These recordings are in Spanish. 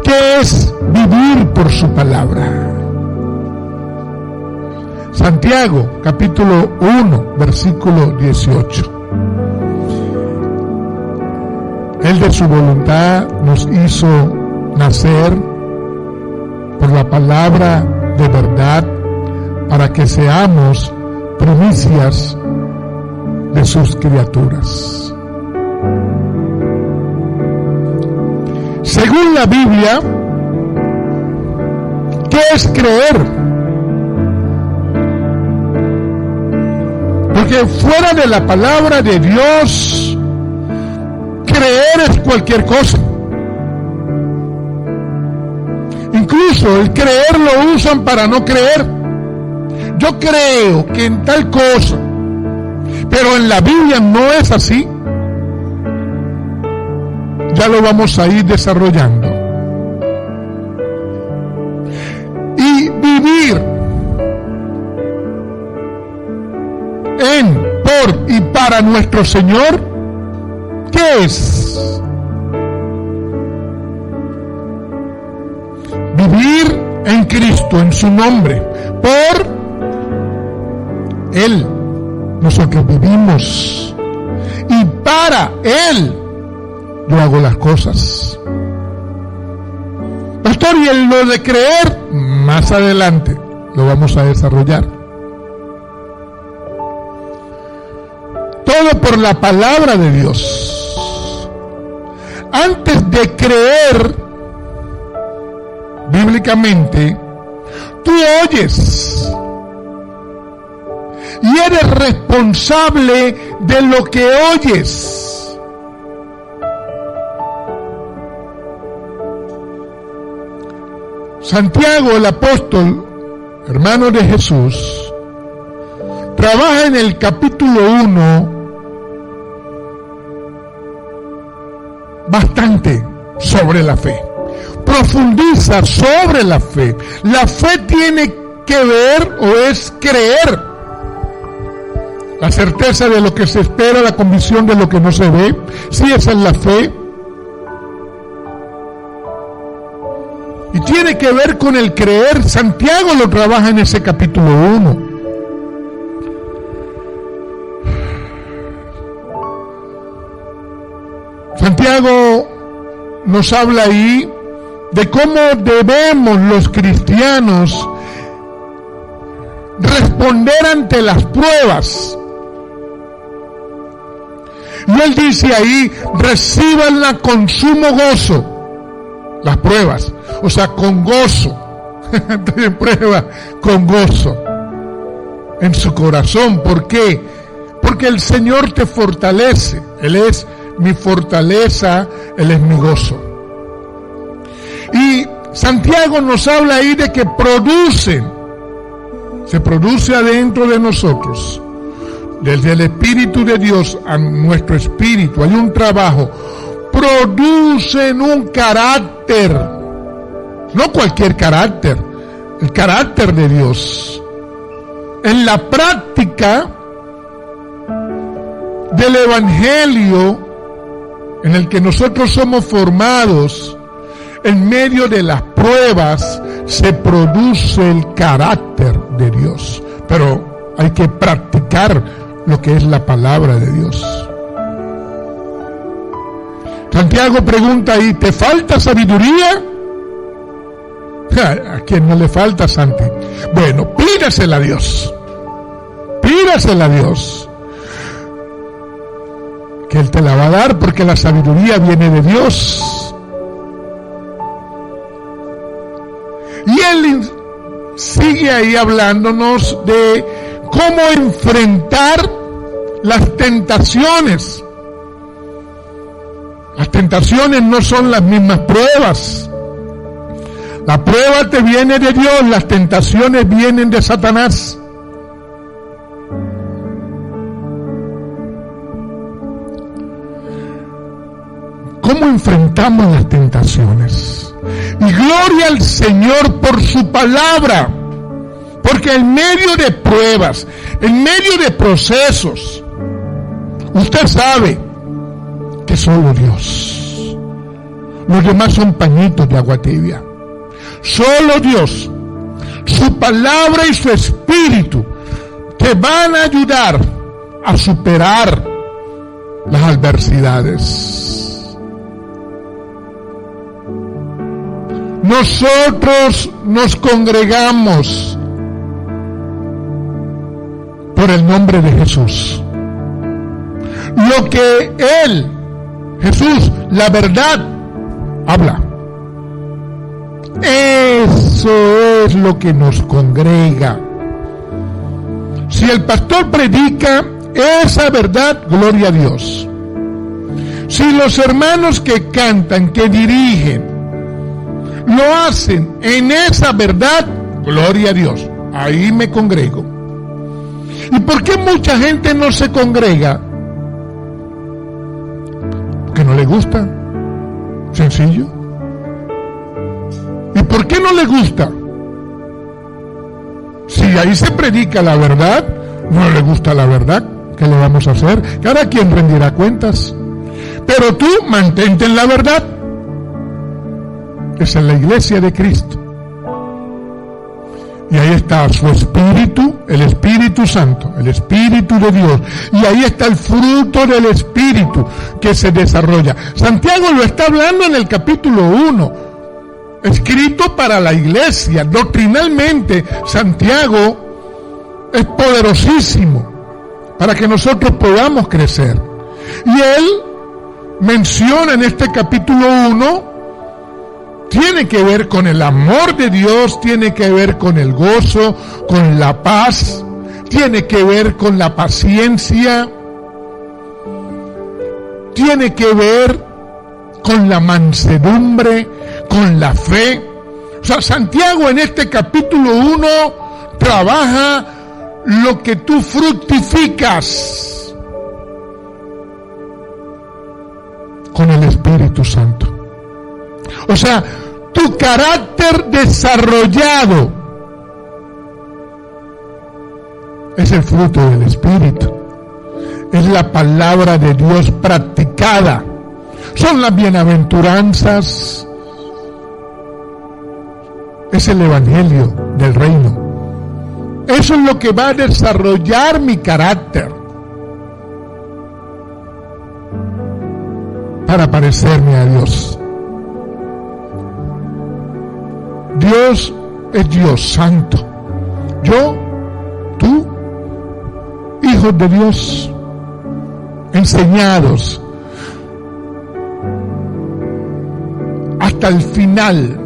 ¿Qué es vivir por su palabra? Santiago, capítulo 1, versículo 18. Él de su voluntad nos hizo nacer por la palabra de verdad para que seamos primicias de sus criaturas. Según la Biblia, ¿qué es creer? Porque fuera de la palabra de Dios, creer es cualquier cosa. Incluso el creer lo usan para no creer. Yo creo que en tal cosa, pero en la Biblia no es así. Ya lo vamos a ir desarrollando. Y vivir en, por y para nuestro Señor, ¿qué es? Vivir en Cristo, en su nombre, por Él. Nosotros vivimos y para Él yo hago las cosas. Pastor, y en lo de creer, más adelante lo vamos a desarrollar. Todo por la palabra de Dios. Antes de creer, bíblicamente, tú oyes y eres responsable de lo que oyes. Santiago, el apóstol, hermano de Jesús, trabaja en el capítulo 1 bastante sobre la fe. Profundiza sobre la fe. La fe tiene que ver o es creer. La certeza de lo que se espera, la convicción de lo que no se ve. Sí, esa es la fe. Y tiene que ver con el creer. Santiago lo trabaja en ese capítulo 1. Santiago nos habla ahí de cómo debemos los cristianos responder ante las pruebas. Y él dice ahí, recíbanla con sumo gozo, las pruebas, o sea, con gozo, de prueba, con gozo, en su corazón. ¿Por qué? Porque el Señor te fortalece. Él es mi fortaleza, Él es mi gozo. Y Santiago nos habla ahí de que se produce adentro de nosotros, desde el Espíritu de Dios a nuestro espíritu, hay un trabajo, producen un carácter, no cualquier carácter, el carácter de Dios. En la práctica del Evangelio en el que nosotros somos formados, en medio de las pruebas se produce el carácter de Dios. Pero hay que practicar lo que es la palabra de Dios. Santiago pregunta ahí, ¿te falta sabiduría? ¿A quién no le falta, Santi? Bueno, pídasela a Dios. Pídasela a Dios. Que Él te la va a dar, porque la sabiduría viene de Dios. Y Él sigue ahí hablándonos de cómo enfrentar las tentaciones. Las tentaciones no son las mismas pruebas. La prueba te viene de Dios, las tentaciones vienen de Satanás. ¿Cómo enfrentamos las tentaciones? Y gloria al Señor por su palabra, porque en medio de pruebas, en medio de procesos, usted sabe que solo Dios Los demás son pañitos de agua tibia. Solo Dios, su palabra y su espíritu te van a ayudar a superar las adversidades. Nosotros nos congregamos por el nombre de Jesús. Lo que Él, Jesús, la verdad, habla. Eso es lo que nos congrega. Si el pastor predica esa verdad, gloria a Dios. Si los hermanos que cantan, que dirigen, lo hacen en esa verdad, gloria a Dios. Ahí me congrego. ¿Y por qué mucha gente no se congrega? Porque no le gusta. Sencillo. ¿Y por qué no le gusta? Si ahí se predica la verdad, no le gusta la verdad, ¿qué le vamos a hacer? Cada quien rendirá cuentas. Pero tú mantente en la verdad. Esa es la iglesia de Cristo. Y ahí está su Espíritu, el Espíritu Santo, el Espíritu de Dios. Y ahí está el fruto del Espíritu que se desarrolla. Santiago lo está hablando en el capítulo 1, escrito para la iglesia. Doctrinalmente, Santiago es poderosísimo para que nosotros podamos crecer. Y él menciona en este capítulo 1, tiene que ver con el amor de Dios, tiene que ver con el gozo, con la paz, tiene que ver con la paciencia, tiene que ver con la mansedumbre, con la fe. O sea, Santiago en este capítulo 1 trabaja lo que tú fructificas con el Espíritu Santo. O sea, tu carácter desarrollado es el fruto del Espíritu. Es la palabra de Dios practicada. Son las bienaventuranzas. Es el evangelio del reino. Eso es lo que va a desarrollar mi carácter para parecerme a Dios. Dios es Dios santo. Yo, tú, hijos de Dios, enseñados hasta el final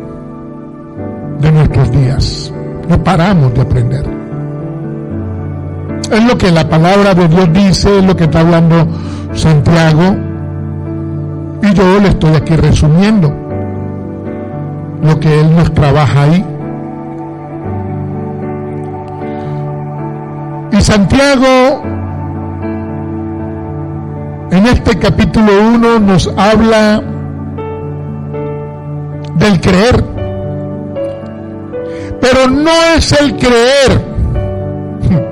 de nuestros días. No paramos de aprender. Es lo que la palabra de Dios dice, es lo que está hablando Santiago, y yo le estoy aquí resumiendo lo que él nos trabaja ahí. Y Santiago en este capítulo 1 nos habla del creer, pero no es el creer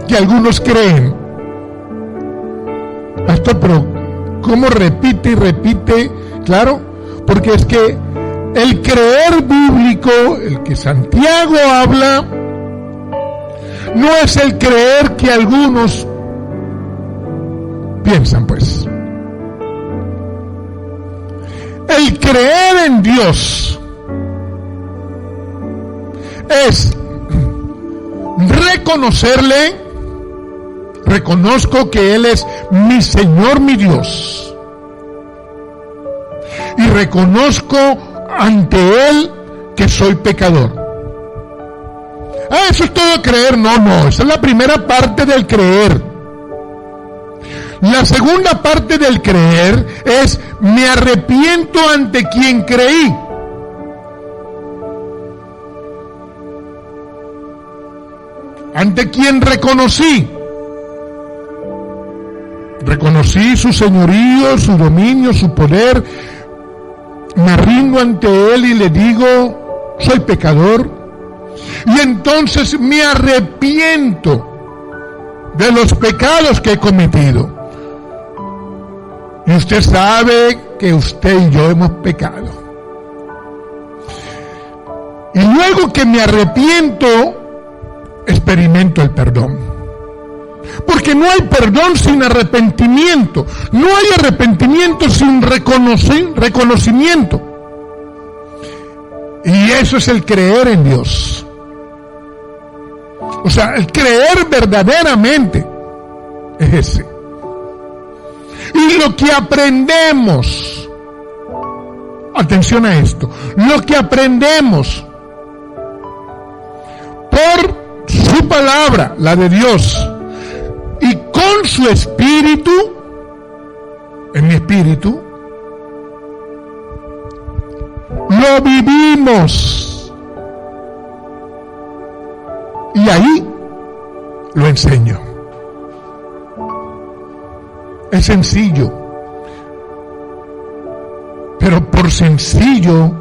que algunos creen. Pastor, pero ¿cómo repite y repite? Claro, porque es que el creer bíblico, el que Santiago habla, no es el creer que algunos piensan, pues. El creer en Dios es reconocerle, reconozco que Él es mi Señor, mi Dios, y reconozco ante Él que soy pecador. Eso es todo creer. No, esa es la primera parte del creer. La segunda parte del creer es me arrepiento ante quien creí. Ante quien reconocí. Reconocí su señorío, su dominio, su poder. Me rindo ante Él y le digo, soy pecador. Y entonces me arrepiento de los pecados que he cometido. Y usted sabe que usted y yo hemos pecado. Y luego que me arrepiento, experimento el perdón. Porque no hay perdón sin arrepentimiento. No hay arrepentimiento sin reconocimiento. Y eso es el creer en Dios. O sea, el creer verdaderamente es ese. Y lo que aprendemos, atención a esto, lo que aprendemos por su palabra, la de Dios, y con su espíritu, en mi espíritu, lo vivimos. Y ahí lo enseño. Es sencillo. Pero por sencillo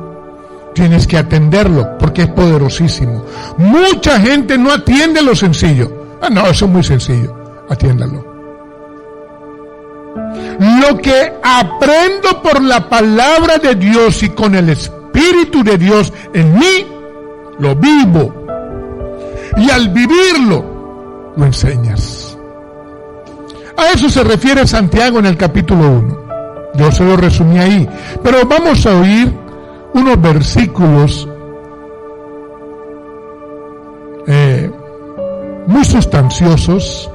tienes que atenderlo, porque es poderosísimo. Mucha gente no atiende lo sencillo. No, eso es muy sencillo. Atiéndalo. Lo que aprendo por la palabra de Dios y con el Espíritu de Dios en mí, lo vivo. Y al vivirlo, lo enseñas. A eso se refiere Santiago en el capítulo 1. Yo se lo resumí ahí. Pero vamos a oír unos versículos muy sustanciosos.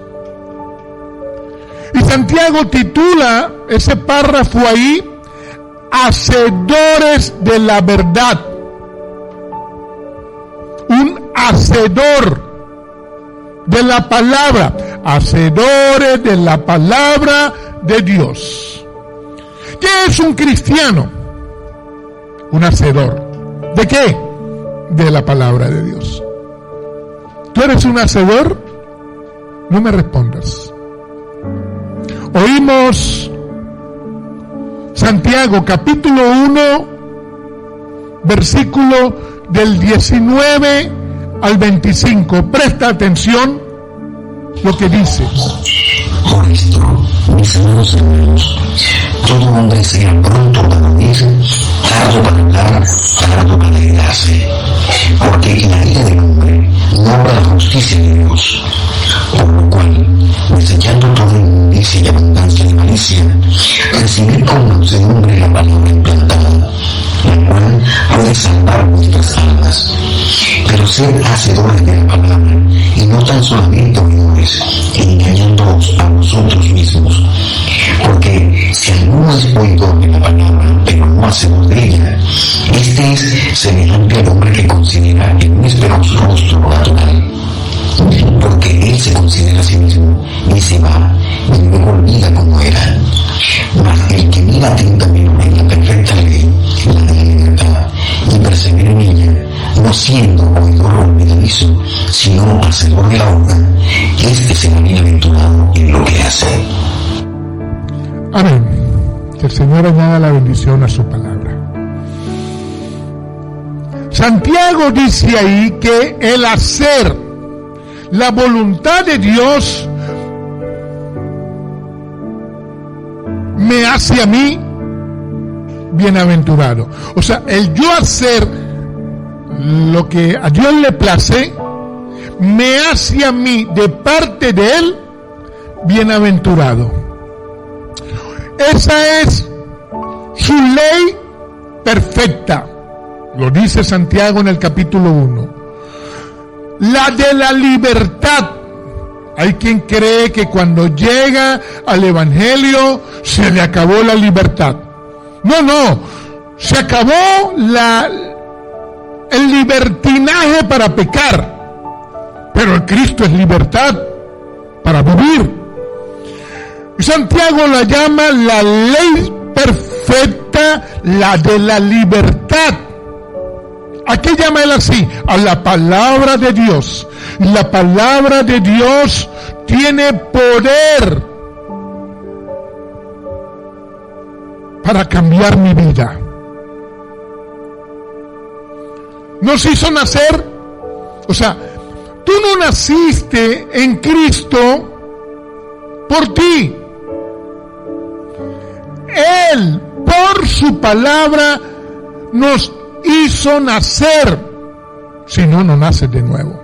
Y Santiago titula ese párrafo ahí, Hacedores de la verdad. Un hacedor de la palabra. Hacedores de la palabra de Dios. ¿Qué es un cristiano? Un hacedor. ¿De qué? De la palabra de Dios. ¿Tú eres un hacedor? No me respondas. Oímos Santiago capítulo 1, versículo del 19 al 25. Presta atención lo que dice. Por esto, mis amados hermanos, todo hombre sea pronto para oír, tardo para hablar, tardo para irarse, porque la ira del hombre no obra la justicia de Dios. Por lo cual, desechando toda inmundicia y abundancia de malicia, recibid con mansedumbre la palabra implantada, la cual puede salvar vuestras almas. Pero sed hacedores de la palabra, y no tan solamente oidores, engañándoos a vosotros mismos. Porque si alguno es oidor de la palabra, pero no hacedor de ella, este es semejante al hombre que considera en un espejo su rostro natural. Porque él se considera a sí mismo y se va y luego olvida cómo era. Mas el que mira atentamente en la perfecta ley, la de la libertad, y persevera en ella, no siendo oidor olvidadizo, sino hacedor de la obra, este será bienaventurado en lo que hace. Amén. Que el Señor añada la bendición a su palabra. Santiago dice ahí que el hacer la voluntad de Dios me hace a mí bienaventurado. O sea, el yo hacer lo que a Dios le place me hace a mí de parte de Él bienaventurado. Esa es su ley perfecta. Lo dice Santiago en el capítulo 1. La de la libertad. Hay quien cree que cuando llega al Evangelio se le acabó la libertad. No, se acabó el libertinaje para pecar, pero el Cristo es libertad para vivir. Y Santiago la llama la ley perfecta, la de la libertad. ¿A qué llama él así? A la palabra de Dios. La palabra de Dios tiene poder para cambiar mi vida. Nos hizo nacer, o sea, tú no naciste en Cristo por ti. Él, por su palabra, nos hizo nacer Si no, no naces de nuevo.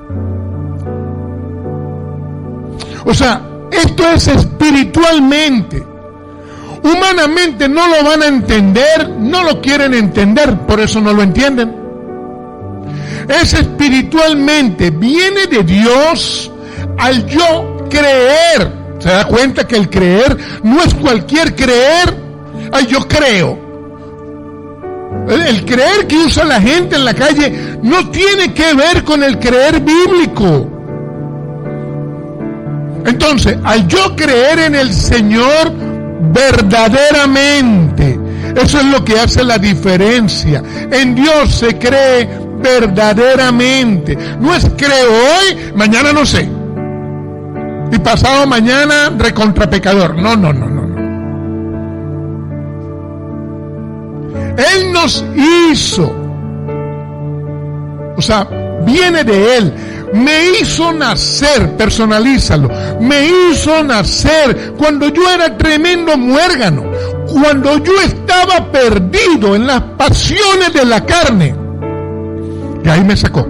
O sea, esto es espiritualmente. Humanamente no lo van a entender, no lo quieren entender, por eso no lo entienden. Es espiritualmente, viene de Dios al yo creer. ¿Se da cuenta que el creer no es cualquier creer? Ay, yo creo. El creer que usa la gente en la calle no tiene que ver con el creer bíblico. Entonces, al yo creer en el Señor verdaderamente, eso es lo que hace la diferencia. En Dios se cree verdaderamente. No es creo hoy, mañana no sé. Y pasado mañana recontrapecador. No. Él nos hizo. O sea, viene de Él. Me hizo nacer, personalízalo. Me hizo nacer cuando yo era tremendo muérgano. Cuando yo estaba perdido en las pasiones de la carne. Y ahí me sacó.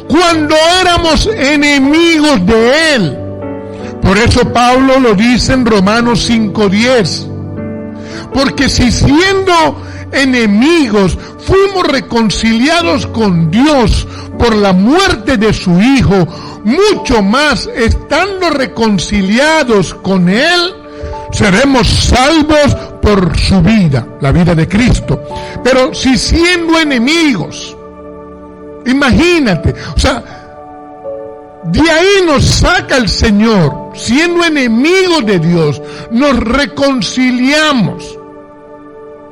Cuando éramos enemigos de Él. Por eso Pablo lo dice en Romanos 5:10. Porque si siendo enemigos fuimos reconciliados con Dios por la muerte de su Hijo, mucho más estando reconciliados con Él, seremos salvos por su vida, la vida de Cristo. Pero si siendo enemigos, imagínate, o sea, de ahí nos saca el Señor, siendo enemigos de Dios, nos reconciliamos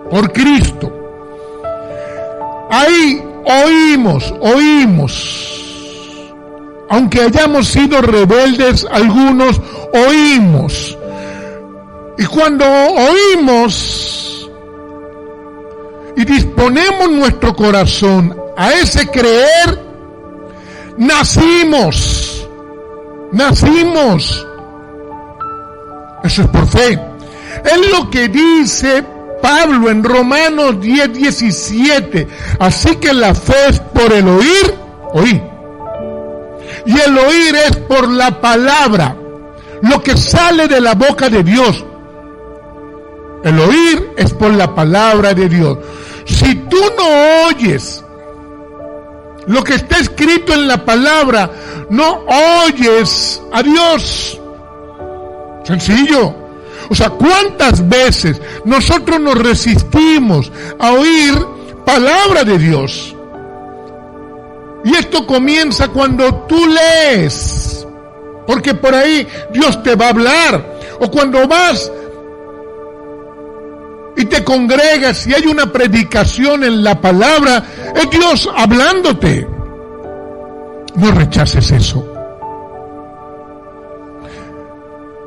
por Cristo. Ahí oímos, aunque hayamos sido rebeldes algunos, oímos. Y cuando oímos y disponemos nuestro corazón a ese creer, nacimos. Eso es por fe. Es lo que dice Pablo en Romanos 10:17. Así que la fe es por el oír. Y el oír es por la palabra, lo que sale de la boca de Dios. El oír es por la palabra de Dios. Si tú no oyes lo que está escrito en la palabra, no oyes a Dios. Sencillo. O sea, ¿cuántas veces nosotros nos resistimos a oír palabra de Dios? Y esto comienza cuando tú lees, porque por ahí Dios te va a hablar. O cuando vas y te congregas y hay una predicación en la palabra, es Dios hablándote. No rechaces eso.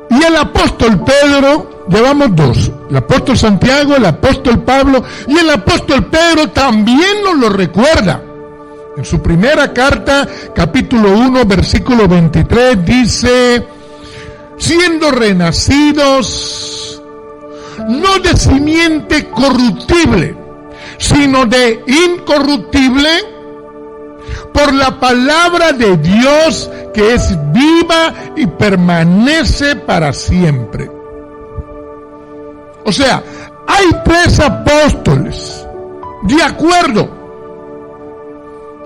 Y el apóstol Pedro, llevamos dos, el apóstol Santiago, el apóstol Pablo, y el apóstol Pedro también nos lo recuerda. En su primera carta, capítulo 1, versículo 23, dice: siendo renacidos, no de simiente corruptible, sino de incorruptible, por la palabra de Dios que es viva y permanece para siempre. O sea, hay tres apóstoles, de acuerdo,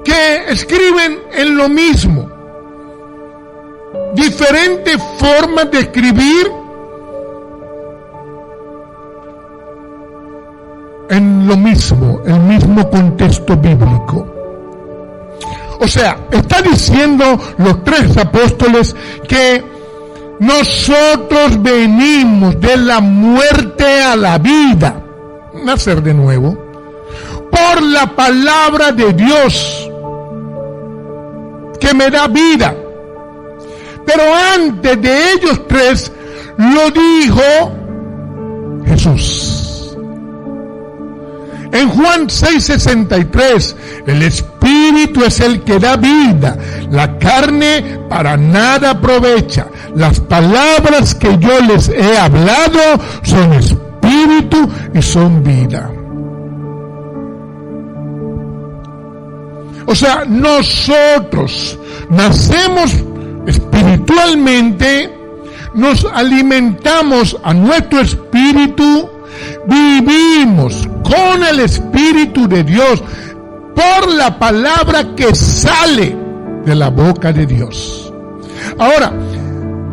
que escriben en lo mismo, diferentes formas de escribir en lo mismo, el mismo contexto bíblico. O sea, está diciendo los tres apóstoles que nosotros venimos de la muerte a la vida, nacer de nuevo, por la palabra de Dios, que me da vida. Pero antes de ellos tres, lo dijo Jesús. En Juan 6:63, el Espíritu es el que da vida, la carne para nada aprovecha. Las palabras que yo les he hablado son espíritu y son vida. O sea, nosotros nacemos espiritualmente, nos alimentamos a nuestro espíritu, vivimos con el Espíritu de Dios por la palabra que sale de la boca de Dios. Ahora,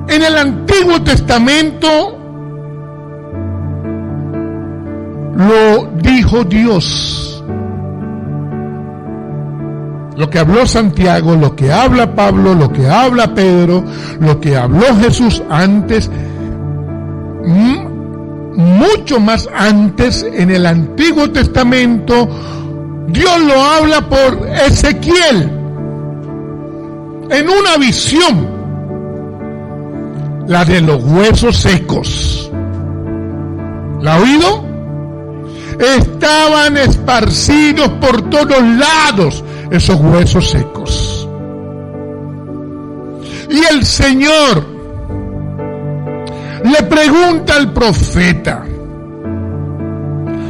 en el Antiguo Testamento lo dijo Dios. Lo que habló Santiago, lo que habla Pablo, lo que habla Pedro, lo que habló Jesús antes, mucho más antes, en el Antiguo Testamento, Dios lo habla por Ezequiel, en una visión, la de los huesos secos. ¿La ha oído? Estaban esparcidos por todos lados esos huesos secos. Y el Señor le pregunta al profeta: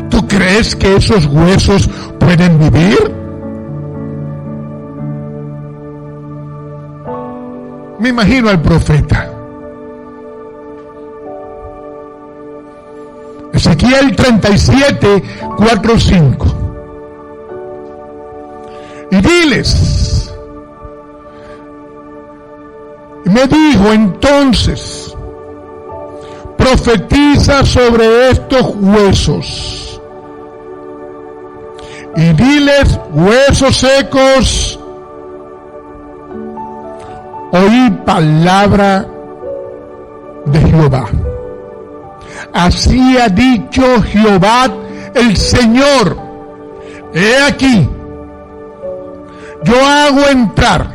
¿tú crees que esos huesos pueden vivir? Me imagino al profeta. Ezequiel 37, 4, 5. Y diles, y me dijo entonces, profetiza sobre estos huesos, y diles, huesos secos, oí palabra de Jehová. Así ha dicho Jehová el Señor: he aquí, yo hago entrar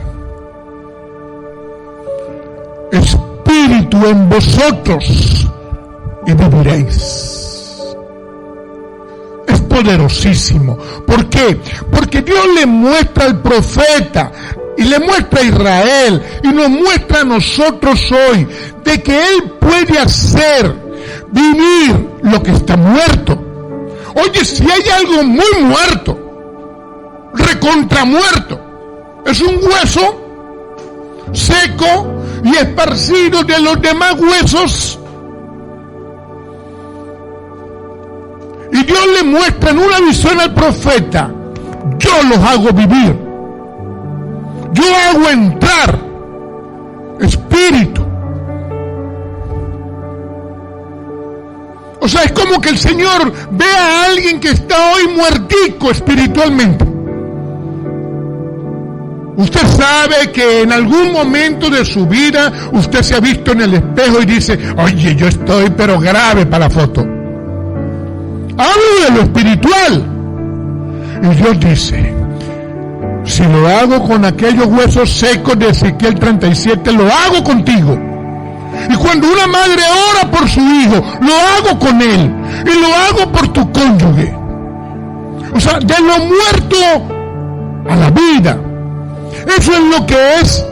espíritu en vosotros y viviréis. Es poderosísimo. ¿Por qué? Porque Dios le muestra al profeta y le muestra a Israel y nos muestra a nosotros hoy de que Él puede hacer vivir lo que está muerto. Oye, si hay algo muy muerto, recontra muerto, es un hueso seco y esparcido de los demás huesos. Y Dios le muestra en una visión al profeta: yo los hago vivir, yo hago entrar espíritu. O sea, es como que el Señor ve a alguien que está hoy muertico espiritualmente. Usted sabe que en algún momento de su vida usted se ha visto en el espejo y dice: oye, yo estoy pero grave para la foto. Hablo de lo espiritual. Y Dios dice: si lo hago con aquellos huesos secos de Ezequiel 37, lo hago contigo. Y cuando una madre ora por su hijo, lo hago con él. Y lo hago por tu cónyuge. O sea, de lo muerto a la vida. Eso es lo que es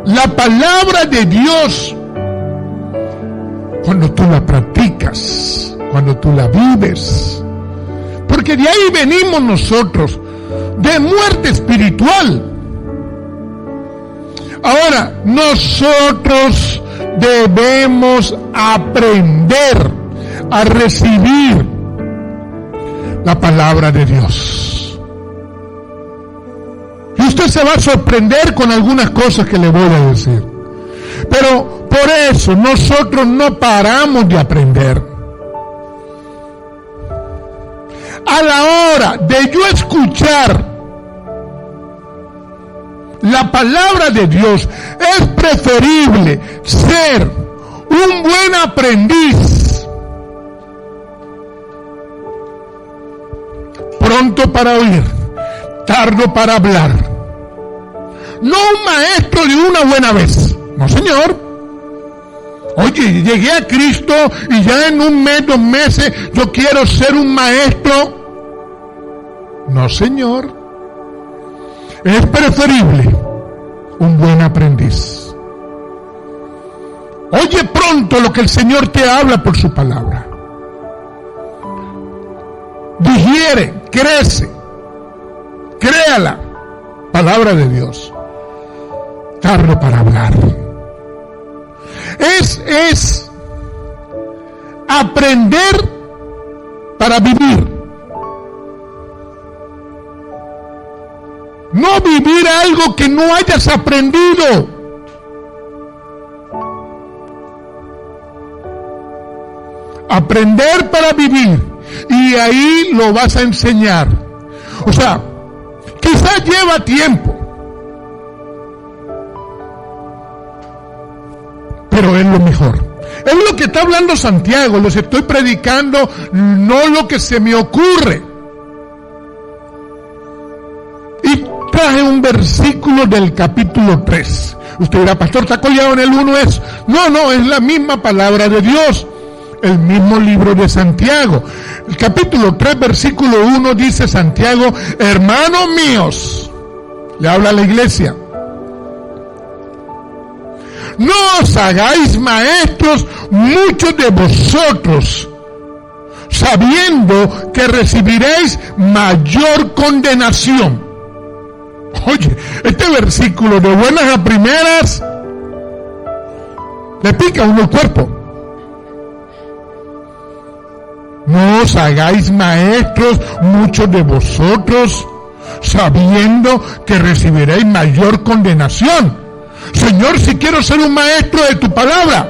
la palabra de Dios. Cuando tú la practicas, cuando tú la vives. Porque de ahí venimos nosotros, de muerte espiritual. Ahora, nosotros debemos aprender a recibir la palabra de Dios. Y usted se va a sorprender con algunas cosas que le voy a decir. Pero por eso nosotros no paramos de aprender. A la hora de yo escuchar la palabra de Dios, es preferible ser un buen aprendiz, pronto para oír, tardo para hablar, no un maestro de una buena vez. No, señor. Oye, llegué a Cristo y ya en un mes, 2 meses, yo quiero ser un maestro. No, señor. Es preferible un buen aprendiz. Oye pronto lo que el Señor te habla por su palabra. Digiere, crece, créala, palabra de Dios. Tardo para hablar. Es aprender para vivir. No vivir algo que no hayas aprendido. Aprender para vivir. Y ahí lo vas a enseñar. O sea, quizás lleva tiempo. Pero es lo mejor. Es lo que está hablando Santiago. Les estoy predicando, no lo que se me ocurre. Y traje un versículo del capítulo 3. Usted dirá, pastor, ¿está colgado en el 1 eso? No, es la misma palabra de Dios. El mismo libro de Santiago. El capítulo 3, versículo 1 dice Santiago, hermanos míos, le habla a la iglesia, no os hagáis maestros muchos de vosotros, sabiendo que recibiréis mayor condenación. Oye, este versículo de buenas a primeras le pica a uno el cuerpo. No os hagáis maestros muchos de vosotros, sabiendo que recibiréis mayor condenación. Señor, si quiero ser un maestro de tu palabra,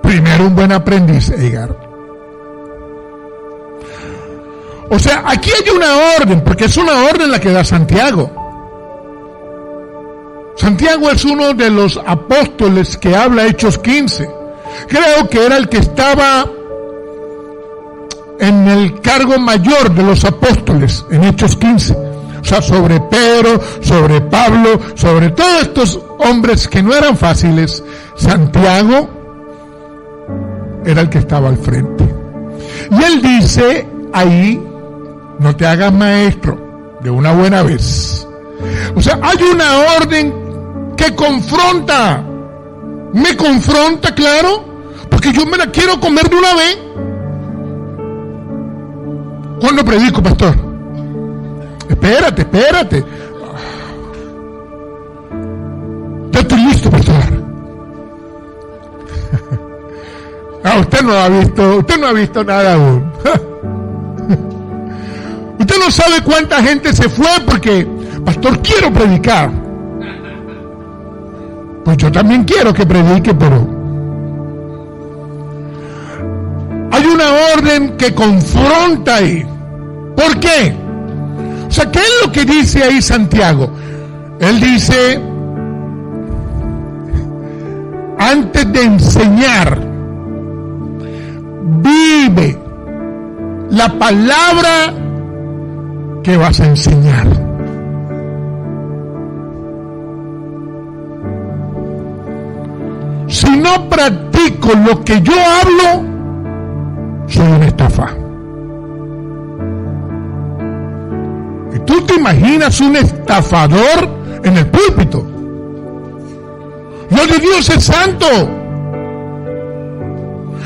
primero un buen aprendiz, Edgar. O sea, aquí hay una orden, porque es una orden la que da Santiago. Santiago es uno de los apóstoles que habla Hechos 15. Creo que era el que estaba en el cargo mayor de los apóstoles en Hechos 15. O sea, sobre Pedro, sobre Pablo, sobre todos estos hombres que no eran fáciles, Santiago era el que estaba al frente. Y él dice ahí, no te hagas maestro de una buena vez. O sea, hay una orden que confronta. Me confronta, claro, porque yo me la quiero comer de una vez. ¿Cuándo predico, pastor? Espérate. Ya estoy listo, pastor. Usted no ha visto nada aún. Usted no sabe cuánta gente se fue porque, pastor, quiero predicar. Pues yo también quiero que predique, pero hay una orden que confronta ahí. ¿Por qué? O sea, ¿qué es lo que dice ahí Santiago? Él dice, antes de enseñar, vive la palabra que vas a enseñar. Si no practico lo que yo hablo, soy una estafa. ¿Y tú te imaginas un estafador en el púlpito? Lo de Dios es santo.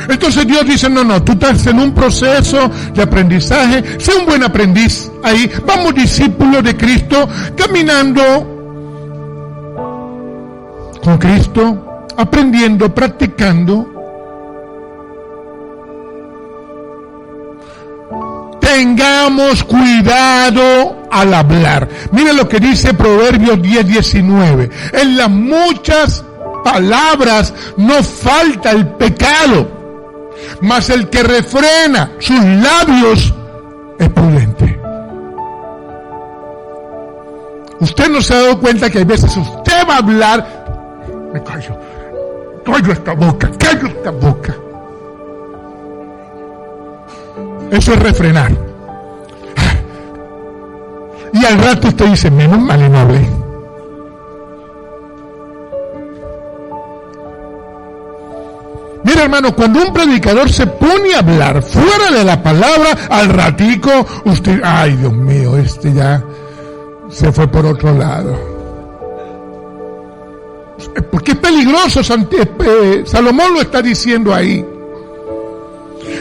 Entonces Dios dice, no, tú estás en un proceso de aprendizaje, sé un buen aprendiz ahí, vamos discípulos de Cristo, caminando con Cristo, aprendiendo, practicando. Tengamos cuidado al hablar. Mire lo que dice Proverbios 10:19. En las muchas palabras no falta el pecado, mas el que refrena sus labios es prudente. Usted no se ha dado cuenta que hay veces usted va a hablar, me callo esta boca. Eso es refrenar. Y al rato usted dice, menos mal y no hablé. Mira, hermano, cuando un predicador se pone a hablar fuera de la palabra, al ratico usted, ay Dios mío, este ya se fue por otro lado. Porque es peligroso, Salomón lo está diciendo ahí.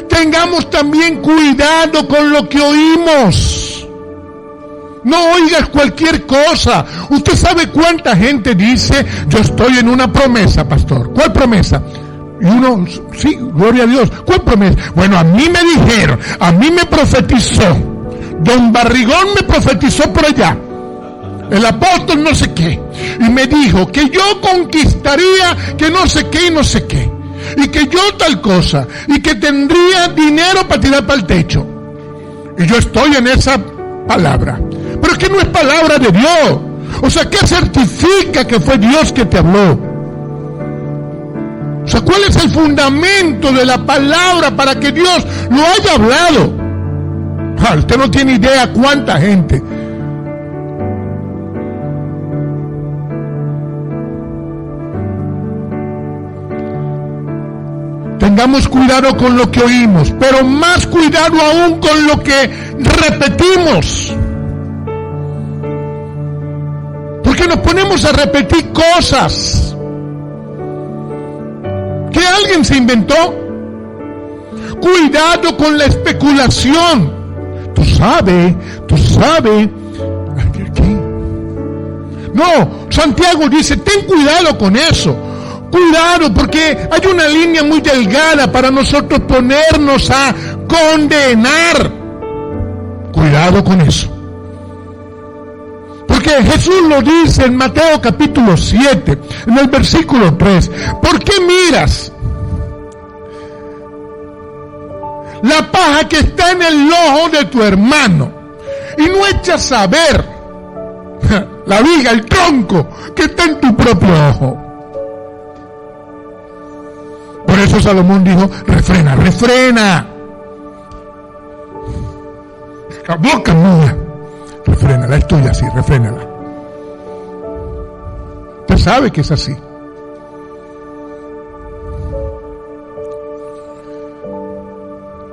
Tengamos también cuidado con lo que oímos. No oigas cualquier cosa. Usted sabe cuánta gente dice, yo estoy en una promesa, pastor. ¿Cuál promesa? Y uno, sí, gloria a Dios. ¿Cuál promesa? Bueno, a mí me dijeron, a mí me profetizó. Don Barrigón me profetizó por allá. El apóstol no sé qué. Y me dijo que yo conquistaría que no sé qué y no sé qué. Y que yo tal cosa. Y que tendría dinero para tirar para el techo. Y yo estoy en esa palabra. Pero es que no es palabra de Dios. O sea, ¿qué certifica que fue Dios que te habló? O sea, ¿cuál es el fundamento de la palabra para que Dios lo haya hablado? Usted no tiene idea cuánta gente. Tengamos cuidado con lo que oímos, pero más cuidado aún con lo que repetimos. Porque nos ponemos a repetir cosas que alguien se inventó. Cuidado con la especulación. Tú sabes. ¿Qué? No, Santiago dice, ten cuidado con eso. Cuidado, porque hay una línea muy delgada para nosotros ponernos a condenar. Cuidado con eso. Porque Jesús lo dice en Mateo capítulo 7, en el versículo 3. ¿Por qué miras la paja que está en el ojo de tu hermano y no echas a ver la viga, el tronco que está en tu propio ojo? Por eso Salomón dijo, refrena. La boca mía, refrénala, es tuya, sí, refrénala. Usted sabe que es así.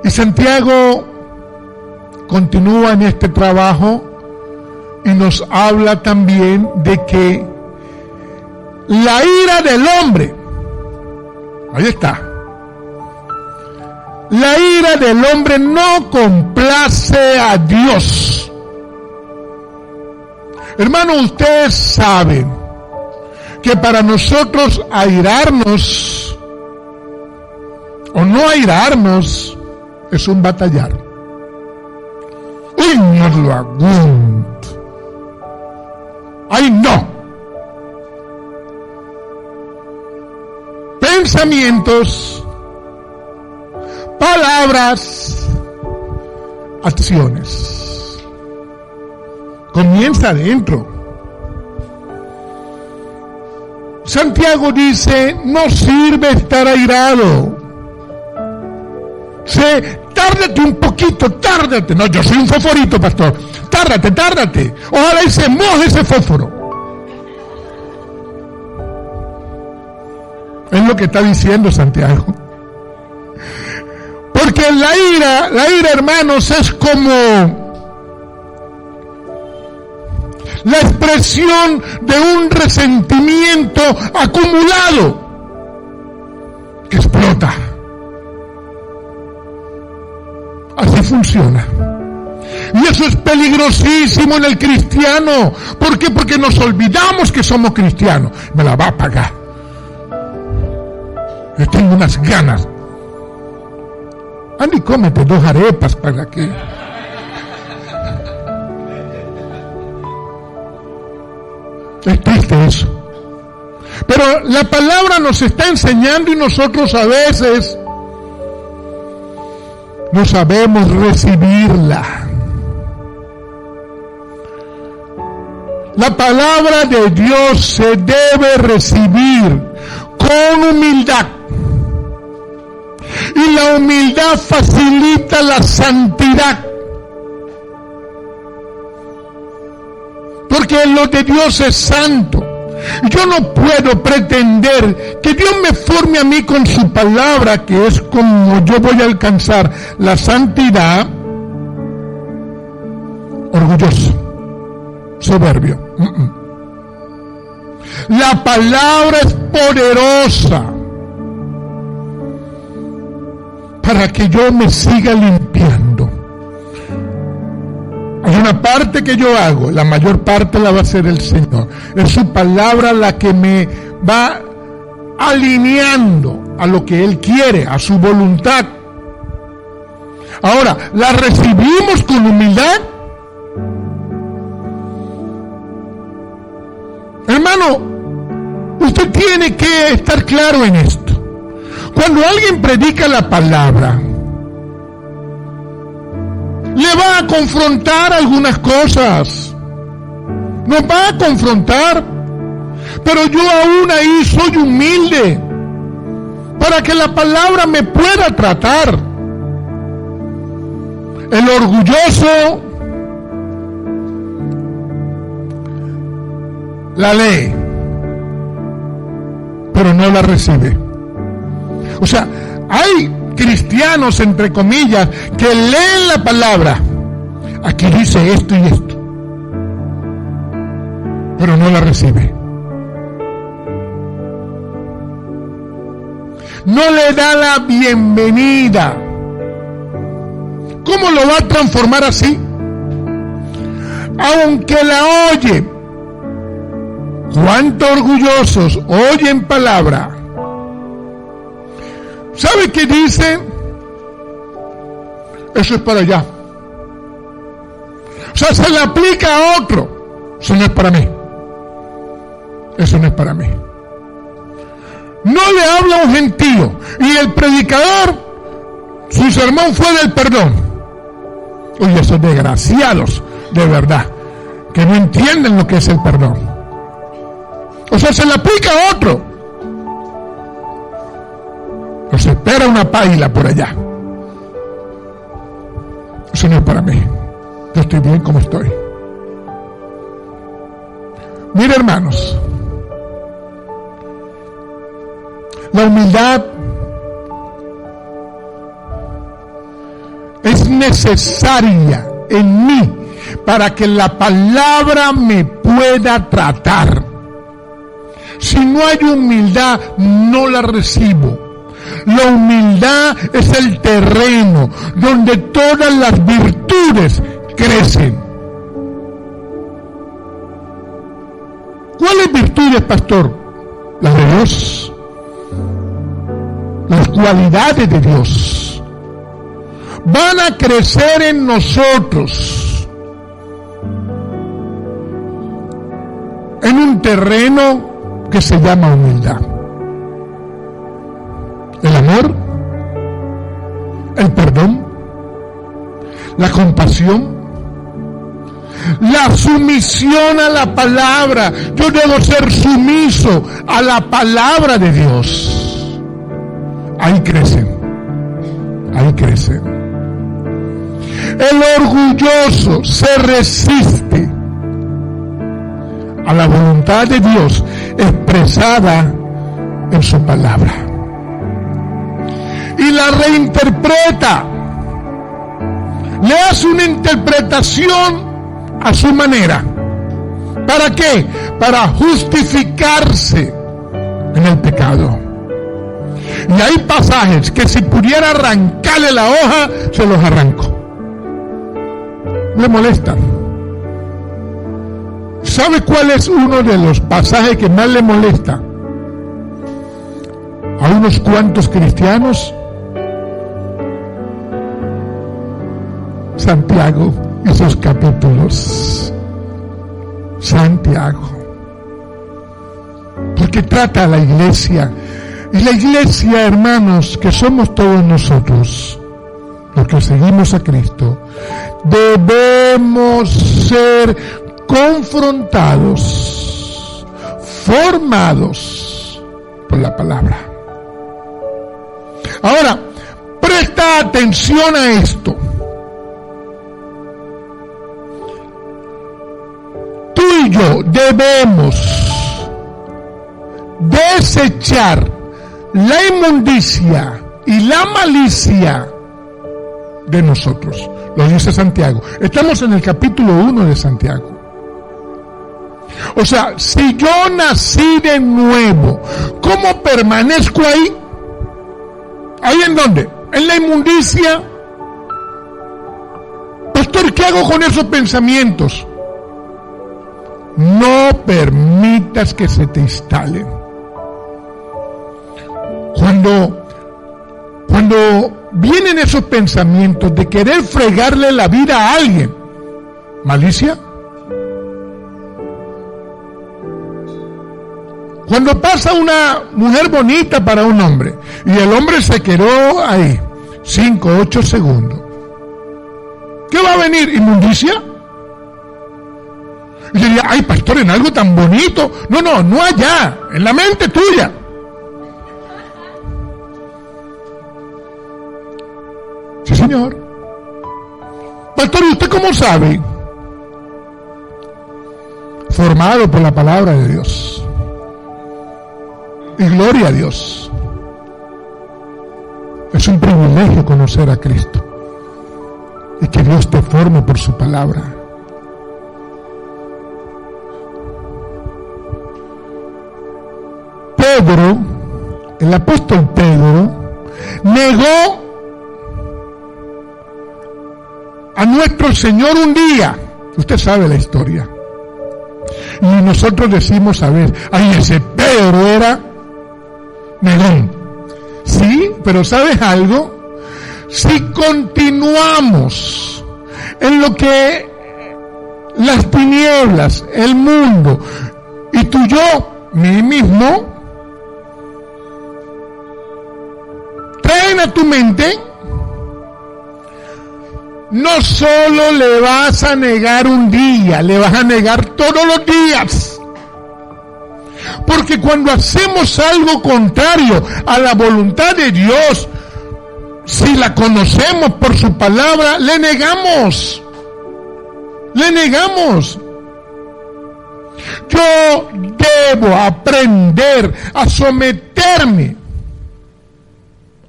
Y Santiago continúa en este trabajo y nos habla también de que la ira del hombre, ahí está, la ira del hombre no complace a Dios. Hermano, ustedes saben que para nosotros airarnos o no airarnos es un batallar. Uy, no lo aguanto. Ay, no. Pensamientos, palabras, acciones. Comienza adentro. Santiago dice, no sirve estar airado. Tárdate un poquito, tárdate. No, yo soy un fosforito, pastor. Tárdate. Ojalá y se moje ese fósforo. Es lo que está diciendo Santiago. Porque la ira, hermanos, es como la expresión de un resentimiento acumulado que explota. Así funciona. Y eso es peligrosísimo en el cristiano. ¿Por qué? Porque nos olvidamos que somos cristianos. Me la va a pagar. Yo tengo unas ganas. Andy, cómete 2 arepas para que... Es triste eso. Pero la palabra nos está enseñando y nosotros a veces no sabemos recibirla. La palabra de Dios se debe recibir con humildad. Y la humildad facilita la santidad. Porque lo de Dios es santo. Yo no puedo pretender que Dios me forme a mí con su palabra, que es como yo voy a alcanzar la santidad, orgulloso, soberbio. La palabra es poderosa para que yo me siga limpiando. Hay una una parte que yo hago, la mayor parte la va a hacer el Señor. Es su palabra la que me va alineando a lo que Él quiere, a su voluntad. Ahora, ¿la recibimos con humildad? Hermano, usted tiene que estar claro en esto. Cuando alguien predica la palabra, le va a confrontar algunas cosas. Nos va a confrontar. Pero yo aún ahí soy humilde para que la palabra me pueda tratar. El orgulloso la lee, pero no la recibe. O sea, hay cristianos, entre comillas, que leen la palabra. Aquí dice esto y esto, pero no la recibe. No le da la bienvenida. ¿Cómo lo va a transformar así? Aunque la oye. ¿Cuántos orgullosos oyen palabra? ¿Sabe qué dice? Eso es para allá. O sea, se le aplica a otro. Eso no es para mí. Eso no es para mí. No le habla a un gentío. Y el predicador, su sermón fue del perdón. Oye, esos desgraciados, de verdad, que no entienden lo que es el perdón. O sea, se le aplica a otro. Nos espera una paila por allá. Eso no es para mí. Yo estoy bien como estoy. Mira, hermanos, la humildad es necesaria en mí para que la palabra me pueda tratar. Si no hay humildad, no la recibo. La humildad es el terreno donde todas las virtudes crecen. ¿Cuáles virtudes, pastor? Las de Dios. Las cualidades de Dios van a crecer en nosotros en un terreno que se llama humildad. El amor, el perdón, la compasión, la sumisión a la palabra. Yo debo ser sumiso a la palabra de Dios. Ahí crecen, ahí crecen. El orgulloso se resiste a la voluntad de Dios expresada en su palabra y la reinterpreta, le hace una interpretación a su manera. ¿Para qué? Para justificarse en el pecado. Y hay pasajes que si pudiera arrancarle la hoja, se los arranco. Me molestan. ¿Sabe cuál es uno de los pasajes que más le molesta a unos cuantos cristianos? Santiago y sus capítulos. Santiago. Porque trata a la iglesia. Y la iglesia, hermanos, que somos todos nosotros, los que seguimos a Cristo, debemos ser confrontados, formados por la palabra. Ahora, presta atención a esto. Tú y yo debemos desechar la inmundicia y la malicia de nosotros. Lo dice Santiago. Estamos en el capítulo 1 de Santiago. O sea, si yo nací de nuevo, ¿cómo permanezco ahí? ¿Ahí en dónde? ¿En la inmundicia? Pastor, ¿qué hago con esos pensamientos? No permitas que se te instalen. Cuando vienen esos pensamientos de querer fregarle la vida a alguien, malicia. Cuando pasa una mujer bonita para un hombre y el hombre se quedó ahí 5, 8 segundos, ¿qué va a venir? ¿Inmundicia? Y diría, ay pastor, en algo tan bonito. No allá, en la mente tuya. Sí, señor. Pastor, ¿y usted cómo sabe? Formado por la palabra de Dios. Y gloria a Dios. Es un privilegio conocer a Cristo. Y que Dios te forme por su palabra. Pedro, el apóstol Pedro, negó a nuestro Señor un día. Usted sabe la historia. Y nosotros decimos, a ver, ay, ese Pedro era negón. Sí, pero ¿sabes algo? Si continuamos en lo que las tinieblas, el mundo y tú y yo, mí mismo, traen a tu mente, no solo le vas a negar un día, le vas a negar todos los días. Porque cuando hacemos algo contrario a la voluntad de Dios, si la conocemos por su palabra, le negamos. Le negamos. Yo debo aprender a someterme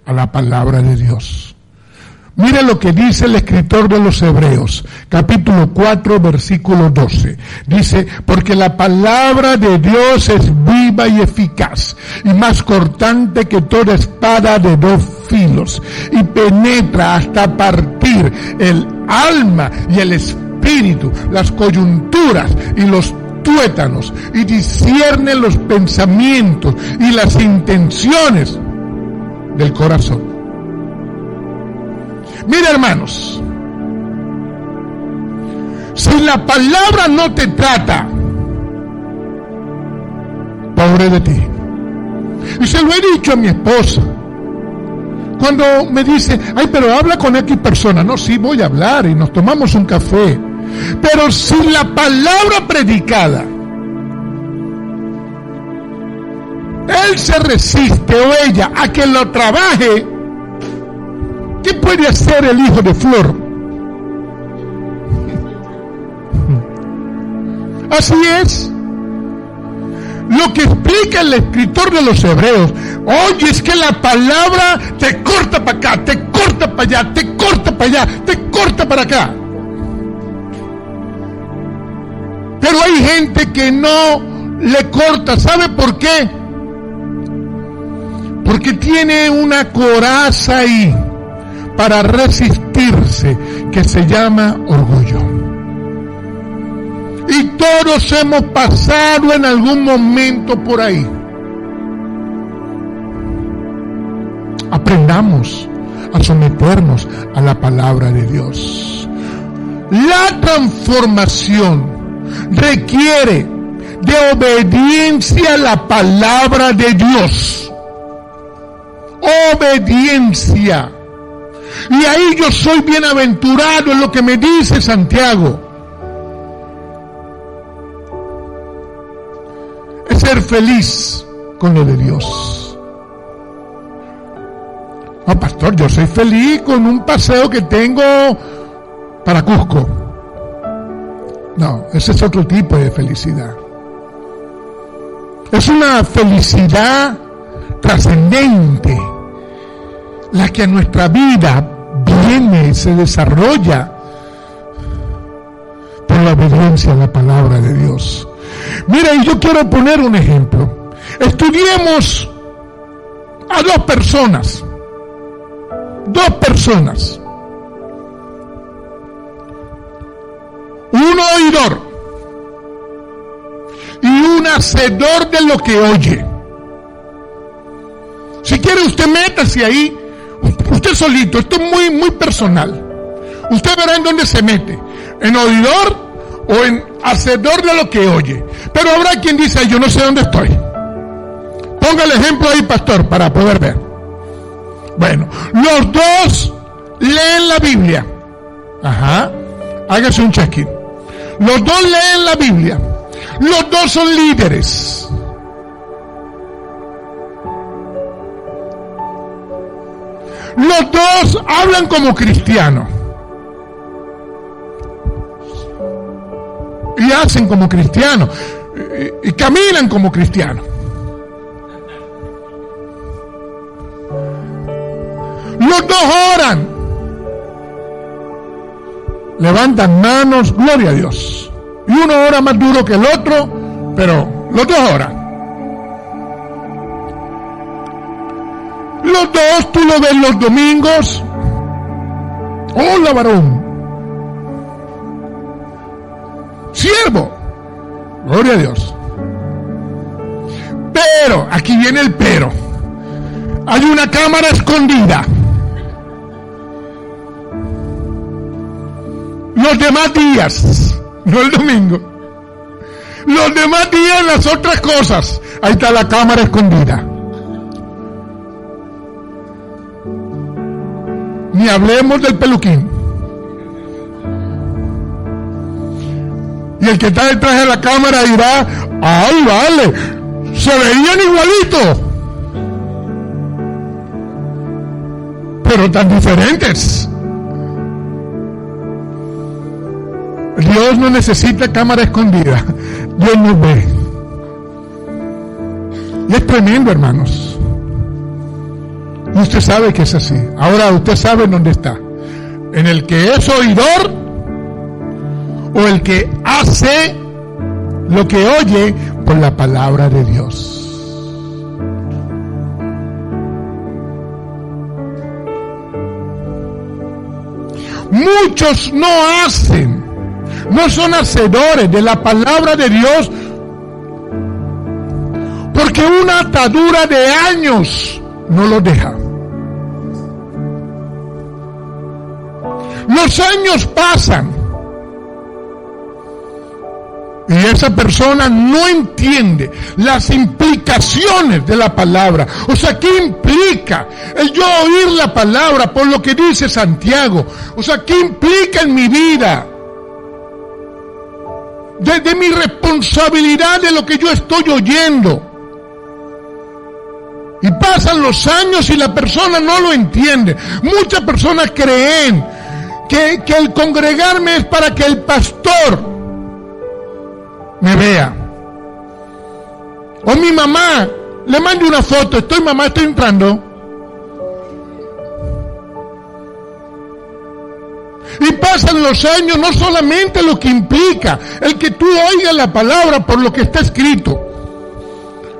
a la palabra de Dios. Mire lo que dice el escritor de los Hebreos, capítulo 4, versículo 12. Dice, porque la palabra de Dios es viva y eficaz, y más cortante que toda espada de 2 filos, y penetra hasta partir el alma y el espíritu, las coyunturas y los tuétanos, y discierne los pensamientos y las intenciones del corazón. Mira, hermanos, si la palabra no te trata, pobre de ti. Y se lo he dicho a mi esposa, cuando me dice, ay, pero habla con X persona. No, sí, voy a hablar y nos tomamos un café. Pero si la palabra predicada, él se resiste o ella a que lo trabaje, ¿qué puede hacer el hijo de Flor? Así es. Lo que explica el escritor de los Hebreos, oye, es que la palabra te corta para acá, te corta para allá, te corta para allá, te corta para acá. Pero hay gente que no le corta. ¿Sabe por qué? Porque tiene una coraza ahí para resistirse, que se llama orgullo. Y todos hemos pasado en algún momento por ahí. Aprendamos a someternos a la palabra de Dios. La transformación requiere de obediencia a la palabra de Dios. Obediencia. Y ahí yo soy bienaventurado en lo que me dice Santiago. Es ser feliz con lo de Dios. No, pastor, yo soy feliz con un paseo que tengo para Cusco. No, ese es otro tipo de felicidad. Es una felicidad trascendente, la que a nuestra vida viene y se desarrolla por la obediencia a la palabra de Dios. Mira, y yo quiero poner un ejemplo. Estudiemos a 2 personas. 2 personas. oidor y un hacedor de lo que oye. Si quiere usted métase ahí, usted solito, esto es muy personal. Usted verá en dónde se mete, en oidor o en hacedor de lo que oye. Pero habrá quien dice, yo no sé dónde estoy. Ponga el ejemplo ahí, pastor, para poder ver. Bueno, los dos leen la Biblia. Ajá, hágase un check-in. Los dos leen la Biblia. Los dos son líderes. Los dos hablan como cristianos. Y hacen como cristianos. Y caminan como cristianos. Los dos oran. Levantan manos, gloria a Dios. Y uno ora más duro que el otro, pero los dos oran. Los dos tú lo ves los domingos. Hola, varón. Siervo. Gloria a Dios. Pero, aquí viene el pero. Hay una cámara escondida. Los demás días, no el domingo. Los demás días, las otras cosas. Ahí está la cámara escondida. Ni hablemos del peluquín. Y el que está detrás de la cámara dirá, ¡ay, vale! Se veían igualitos, pero tan diferentes. Dios no necesita cámara escondida. Dios nos ve. Y es tremendo, hermanos. Y usted sabe que es así. Ahora usted sabe en dónde está. En el que es oidor o el que hace lo que oye por la palabra de Dios. Muchos no hacen, no son hacedores de la palabra de Dios porque una atadura de años no los deja. Los años pasan y esa persona no entiende las implicaciones de la palabra. O sea, ¿qué implica el yo oír la palabra por lo que dice Santiago? O sea, ¿qué implica en mi vida? De mi responsabilidad de lo que yo estoy oyendo. Y pasan los años y la persona no lo entiende. Muchas personas creen que el congregarme es para que el pastor me vea. O mi mamá le mande una foto, estoy entrando. Y pasan los años, no solamente lo que implica el que tú oigas la palabra por lo que está escrito,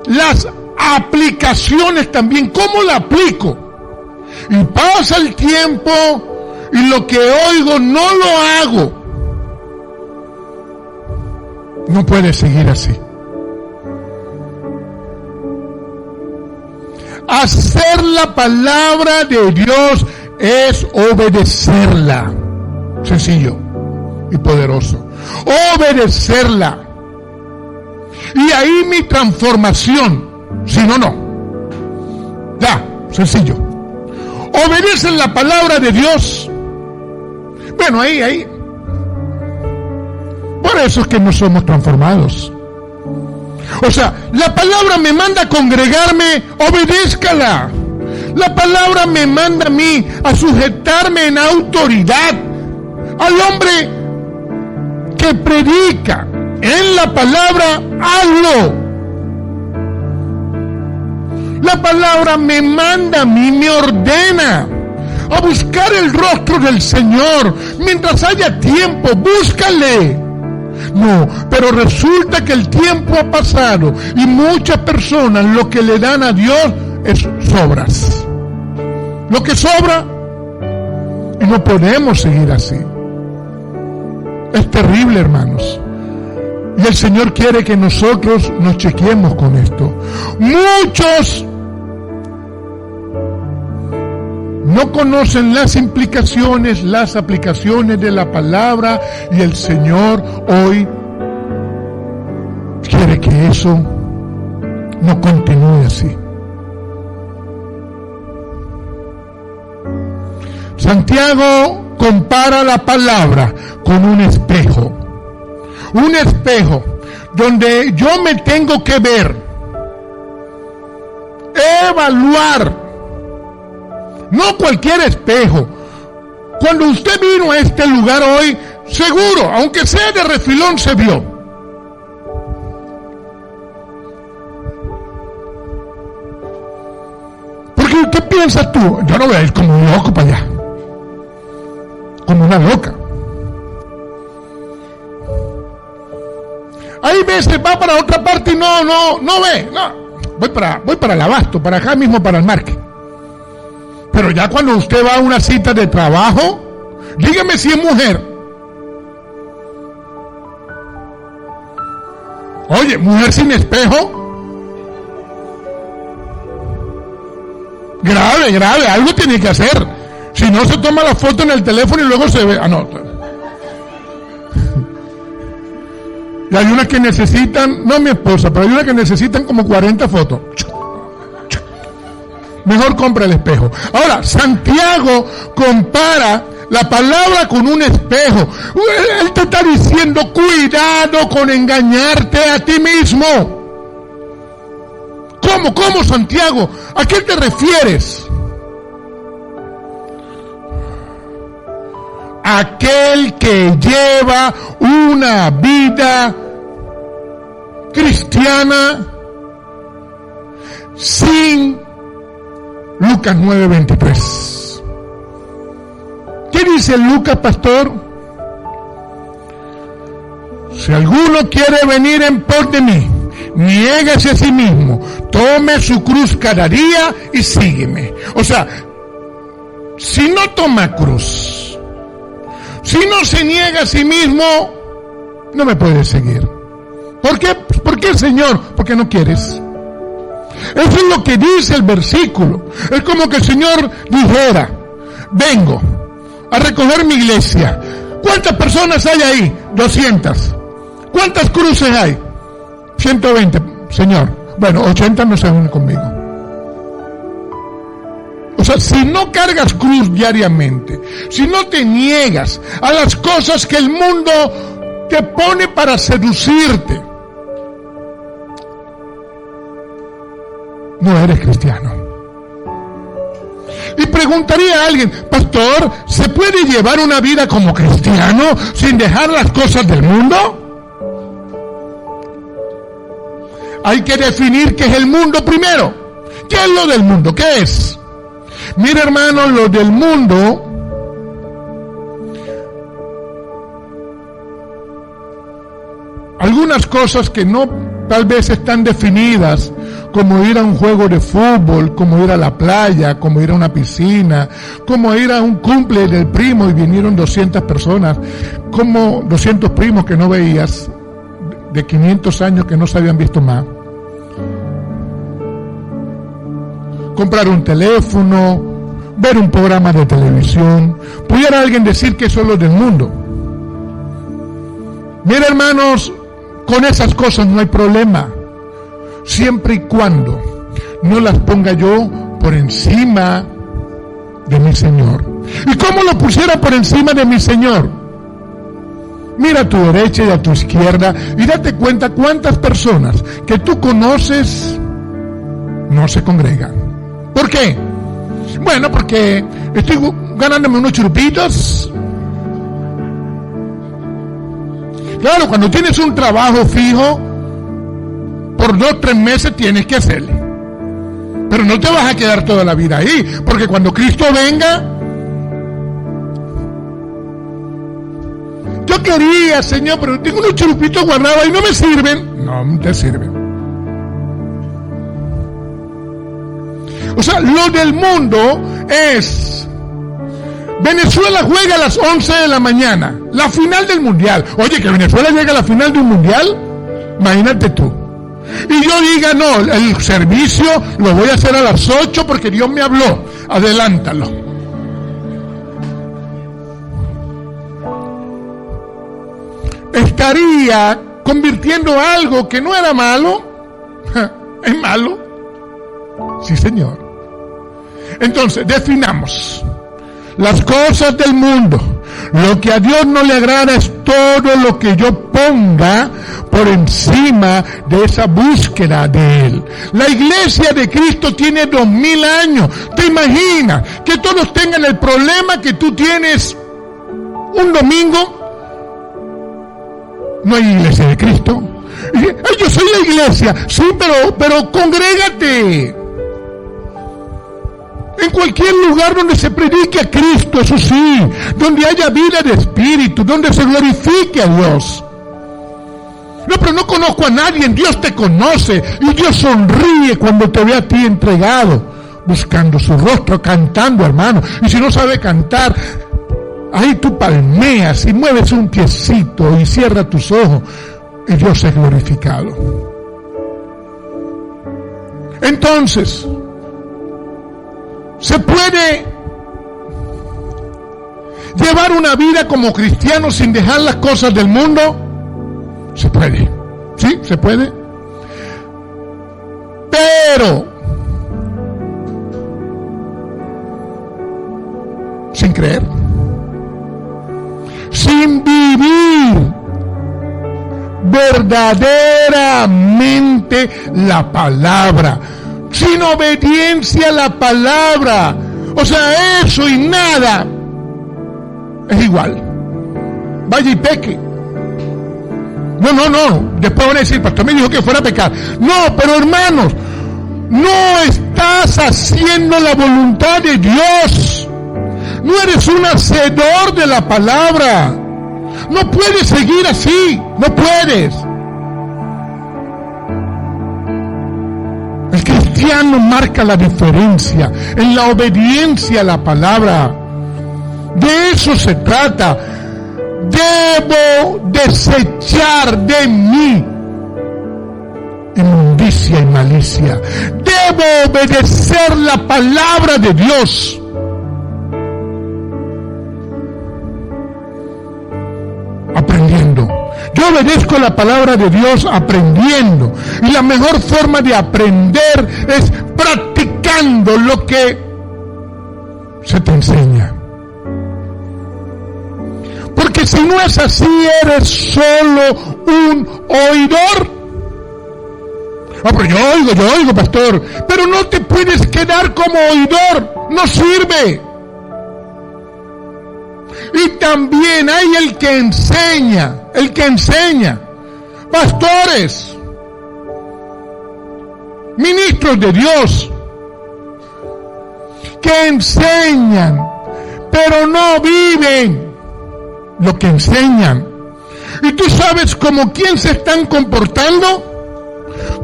las aplicaciones también, ¿cómo la aplico? Y pasa el tiempo y lo que oigo no lo hago. No puede seguir así. Hacer la palabra de Dios es obedecerla. Sencillo y poderoso. Obedecerla. Y ahí mi transformación. Si no, no. Ya, sencillo. Obedecen la palabra de Dios. Bueno, ahí. Por eso es que no somos transformados. O sea, la palabra me manda a congregarme, obedézcala. La palabra me manda a mí a sujetarme en autoridad al hombre que predica en la palabra, hazlo. La palabra me manda a mí, me ordena a buscar el rostro del Señor. Mientras haya tiempo, búscale. No, pero resulta que el tiempo ha pasado y muchas personas lo que le dan a Dios es sobras. Lo que sobra, y no podemos seguir así. Es terrible, hermanos. Y el Señor quiere que nosotros nos chequeemos con esto. Muchos no conocen las implicaciones, las aplicaciones de la palabra, y el Señor hoy quiere que eso no continúe así. Santiago compara la palabra con un espejo. Un espejo donde yo me tengo que ver, evaluar. No cualquier espejo. Cuando usted vino a este lugar hoy, seguro, aunque sea de refilón, se vio. Porque ¿qué piensas tú? Yo no voy a ir como un loco para allá, como una loca. Hay veces va para otra parte y no ve. Voy para el Abasto, para acá mismo, para el Marque. Pero ya cuando usted va a una cita de trabajo, dígame si es mujer. Oye, mujer sin espejo. Grave, algo tiene que hacer. Si no, se toma la foto en el teléfono y luego se ve. Y hay unas que necesitan, no mi esposa, pero hay unas que necesitan como 40 fotos. Mejor compra el espejo. Ahora, Santiago compara la palabra con un espejo. Él te está diciendo, cuidado con engañarte a ti mismo. ¿Cómo, Santiago? ¿A qué te refieres? Aquel que lleva una vida cristiana sin Lucas 9:23. ¿Qué dice Lucas, pastor? Si alguno quiere venir en pos de mí, niéguese a sí mismo, tome su cruz cada día y sígueme. O sea, si no toma cruz, si no se niega a sí mismo, no me puedes seguir. ¿Por qué? ¿Por qué, Señor? Porque no quieres. Eso es lo que dice el versículo. Es como que el Señor dijera, vengo a recoger mi iglesia. ¿Cuántas personas hay ahí? 200. ¿Cuántas cruces hay? 120, Señor. Bueno, 80 no se unen conmigo. O sea, si no cargas cruz diariamente, si no te niegas a las cosas que el mundo te pone para seducirte, no eres cristiano. Y preguntaría a alguien, pastor, ¿se puede llevar una vida como cristiano sin dejar las cosas del mundo? Hay que definir qué es el mundo primero. ¿Qué es lo del mundo? ¿Qué es? Mira, hermano, lo del mundo algunas cosas que no tal vez están definidas, como ir a un juego de fútbol, como ir a la playa, como ir a una piscina, como ir a un cumple del primo y vinieron 200 personas, como 200 primos que no veías, de 500 años que no se habían visto más. Comprar un teléfono, ver un programa de televisión. ¿Pudiera alguien decir que eso es lo del mundo? Mira, hermanos, con esas cosas no hay problema, siempre y cuando no las ponga yo por encima de mi Señor. ¿Y cómo lo pusiera por encima de mi Señor? Mira a tu derecha y a tu izquierda y date cuenta cuántas personas que tú conoces no se congregan. ¿Por qué? Bueno, porque estoy ganándome unos churupitos. Claro, cuando tienes un trabajo fijo, por 2-3 meses tienes que hacerle. Pero no te vas a quedar toda la vida ahí, porque cuando Cristo venga, yo quería, Señor, pero tengo unos churupitos guardados y no me sirven. No te sirven. O sea, lo del mundo es Venezuela juega a las 11 de la mañana, la final del mundial. Oye, que Venezuela llega a la final de un mundial, imagínate tú. Y yo diga, no, el servicio lo voy a hacer a las 8 porque Dios me habló. Adelántalo. Estaría convirtiendo algo que no era malo en malo. Sí, señor. Entonces, definamos las cosas del mundo. Lo que a Dios no le agrada es todo lo que yo ponga por encima de esa búsqueda de Él. La iglesia de Cristo tiene 2000 años. ¿Te imaginas que todos tengan el problema que tú tienes un domingo? No hay iglesia de Cristo. Ay, yo soy la iglesia. Sí, pero congrégate. En cualquier lugar donde se predique a Cristo, eso sí, donde haya vida de espíritu, donde se glorifique a Dios. No, pero no conozco a nadie, Dios te conoce y Dios sonríe cuando te ve a ti entregado, buscando su rostro, cantando, hermano. Y si no sabe cantar, ahí tú palmeas y mueves un piecito y cierras tus ojos y Dios es glorificado. Entonces, ¿se puede llevar una vida como cristiano sin dejar las cosas del mundo? Se puede, sí, se puede. Pero sin creer, sin vivir verdaderamente la palabra, sin obediencia a la palabra. O sea, eso y nada es igual. Vaya y peque. No. Después van a decir, pastor me dijo que fuera a pecar. No, pero hermanos, no estás haciendo la voluntad de Dios. No eres un hacedor de la palabra. No puedes seguir así. No puedes. El cristiano marca la diferencia en la obediencia a la palabra. De eso se trata. Debo desechar de mí inmundicia y malicia. Debo obedecer la palabra de Dios. Aprendiendo. Yo obedezco la palabra de Dios aprendiendo. Y la mejor forma de aprender es practicando lo que se te enseña. Porque si no es así, eres solo un oidor. Pero yo oigo, pastor. Pero no te puedes quedar como oidor. No sirve. Y también hay el que enseña. Pastores, ministros de Dios, que enseñan, pero no viven lo que enseñan. Y tú sabes como quién se están comportando,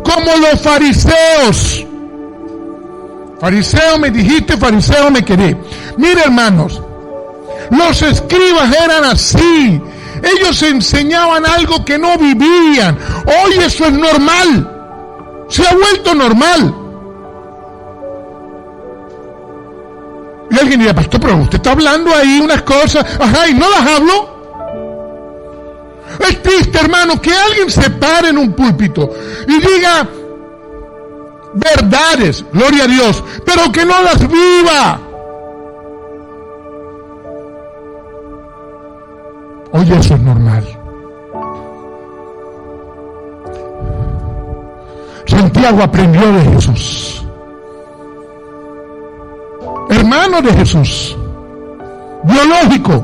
como los fariseos. Fariseo me dijiste, fariseo me quedé. Mira, hermanos, los escribas eran así. Ellos enseñaban algo que no vivían. Hoy eso es normal. Se ha vuelto normal. Y alguien dirá, pastor, pero usted está hablando ahí unas cosas, ajá, y no las hablo. Es triste, hermano, que alguien se pare en un púlpito y diga verdades, gloria a Dios, pero que no las viva. Oye, eso es normal. Santiago aprendió de Jesús. Hermano de Jesús. Biológico.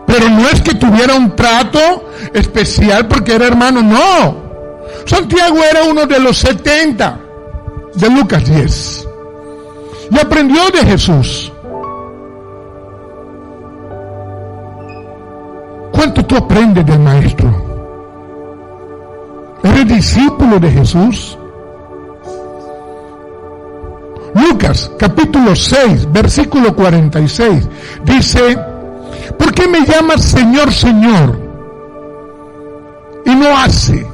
Pero no es que tuviera un trato especial porque era hermano, no. Santiago era uno de los 70 de Lucas 10. Y aprendió de Jesús. ¿Cuánto tú aprendes del maestro? ¿Eres discípulo de Jesús? Lucas Lucas capítulo 6, versículo 46, dice: ¿por qué me llamas Señor, Señor, y no hace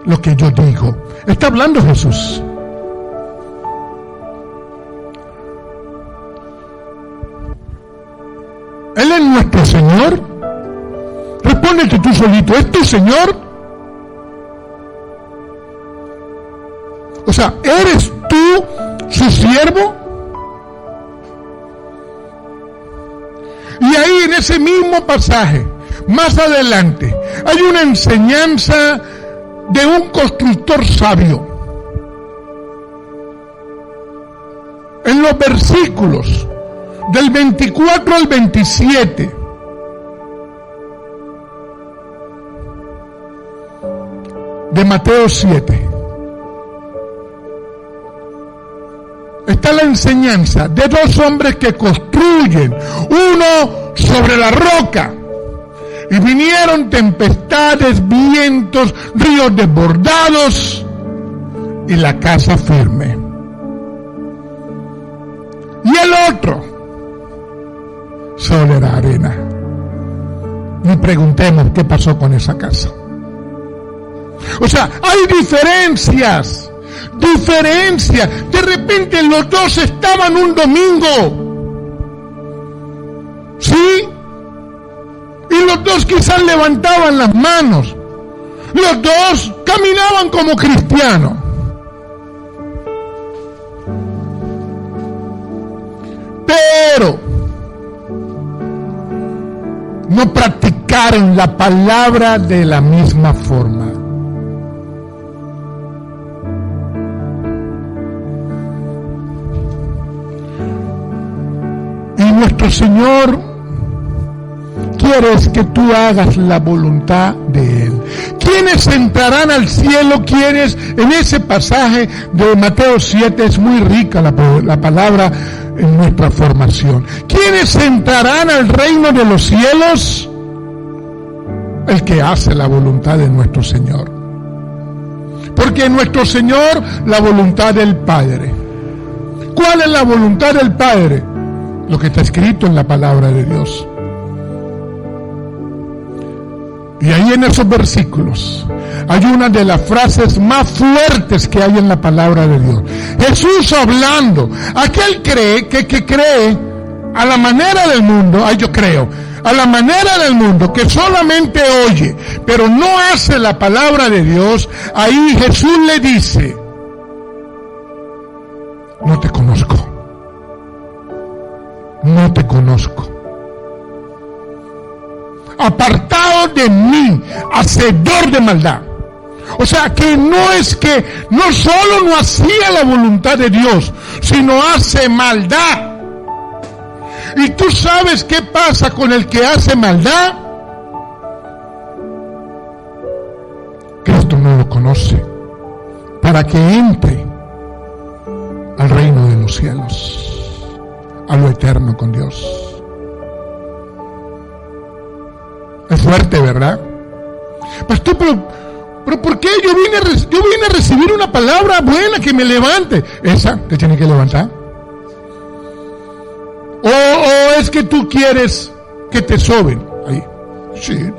lo que yo digo? Está hablando Jesús. Él es nuestro Señor. Respóndete tú solito, ¿es tu Señor? O sea, ¿eres tú su siervo? Y ahí en ese mismo pasaje, más adelante, hay una enseñanza de un constructor sabio. En los versículos del 24 al 27, de Mateo 7, está la enseñanza de dos hombres que construyen, uno sobre la roca, y vinieron tempestades, vientos, ríos desbordados, y la casa firme. Y el otro sobre la arena. Y preguntemos qué pasó con esa casa. O sea, hay diferencias. De repente los dos estaban un domingo, ¿sí? Y los dos quizás levantaban las manos. Los dos caminaban como cristianos. Pero no practicaron la palabra de la misma forma. Y nuestro Señor quiere que tú hagas la voluntad de Él. ¿Quiénes entrarán al cielo? ¿Quiénes? En ese pasaje de Mateo 7 es muy rica la palabra en nuestra formación. ¿Quiénes entrarán al reino de los cielos? El que hace la voluntad de nuestro Señor. Porque en nuestro Señor la voluntad del Padre. ¿Cuál es la voluntad del Padre? Lo que está escrito en la palabra de Dios. Y ahí en esos versículos hay una de las frases más fuertes que hay en la palabra de Dios. Jesús hablando, aquel que cree a la manera del mundo, yo creo, a la manera del mundo, que solamente oye, pero no hace la palabra de Dios, ahí Jesús le dice: no te conozco. No te conozco. Apartado de mí, hacedor de maldad. O sea que no solo no hacía la voluntad de Dios, sino hace maldad. ¿Y tú sabes qué pasa con el que hace maldad? Cristo no lo conoce para que entre al reino de los cielos, a lo eterno con Dios. Es fuerte, ¿verdad? Pastor, pero ¿por qué? Yo vine a recibir una palabra buena que me levante. ¿Esa te tiene que levantar? ¿O es que tú quieres que te soben? Ahí. Sí,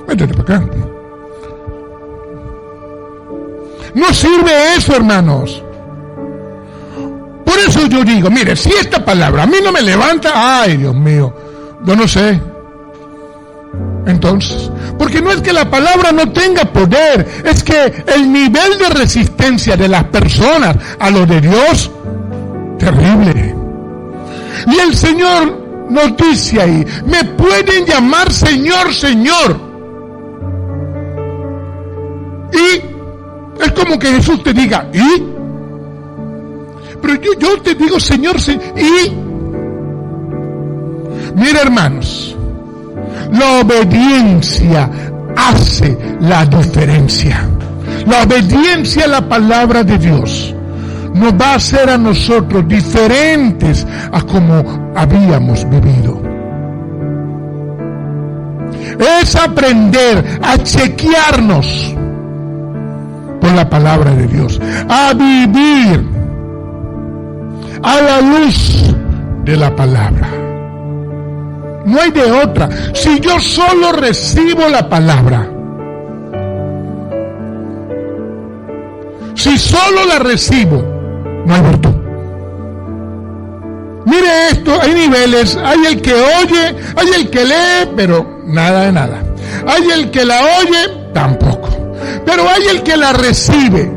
métete para acá. No sirve eso, hermanos. Por eso yo digo, mire, si esta palabra a mí no me levanta, ay, Dios mío, yo no sé. Entonces, porque no es que la palabra no tenga poder, es que el nivel de resistencia de las personas a lo de Dios, terrible. Y el Señor nos dice ahí: me pueden llamar Señor, Señor. Y es como que Jesús te diga: ¿y? Pero yo te digo Señor, Señor, ¿y? Mira, hermanos, la obediencia hace la diferencia. La obediencia a la palabra de Dios nos va a hacer a nosotros diferentes a como habíamos vivido. Es aprender a chequearnos por la palabra de Dios, a vivir a la luz de la palabra. No hay de otra. Si yo solo recibo la palabra, si solo la recibo, no hay virtud. Mire esto, hay niveles, hay el que oye, hay el que lee, pero nada de nada. Hay el que la oye, tampoco. Pero hay el que la recibe.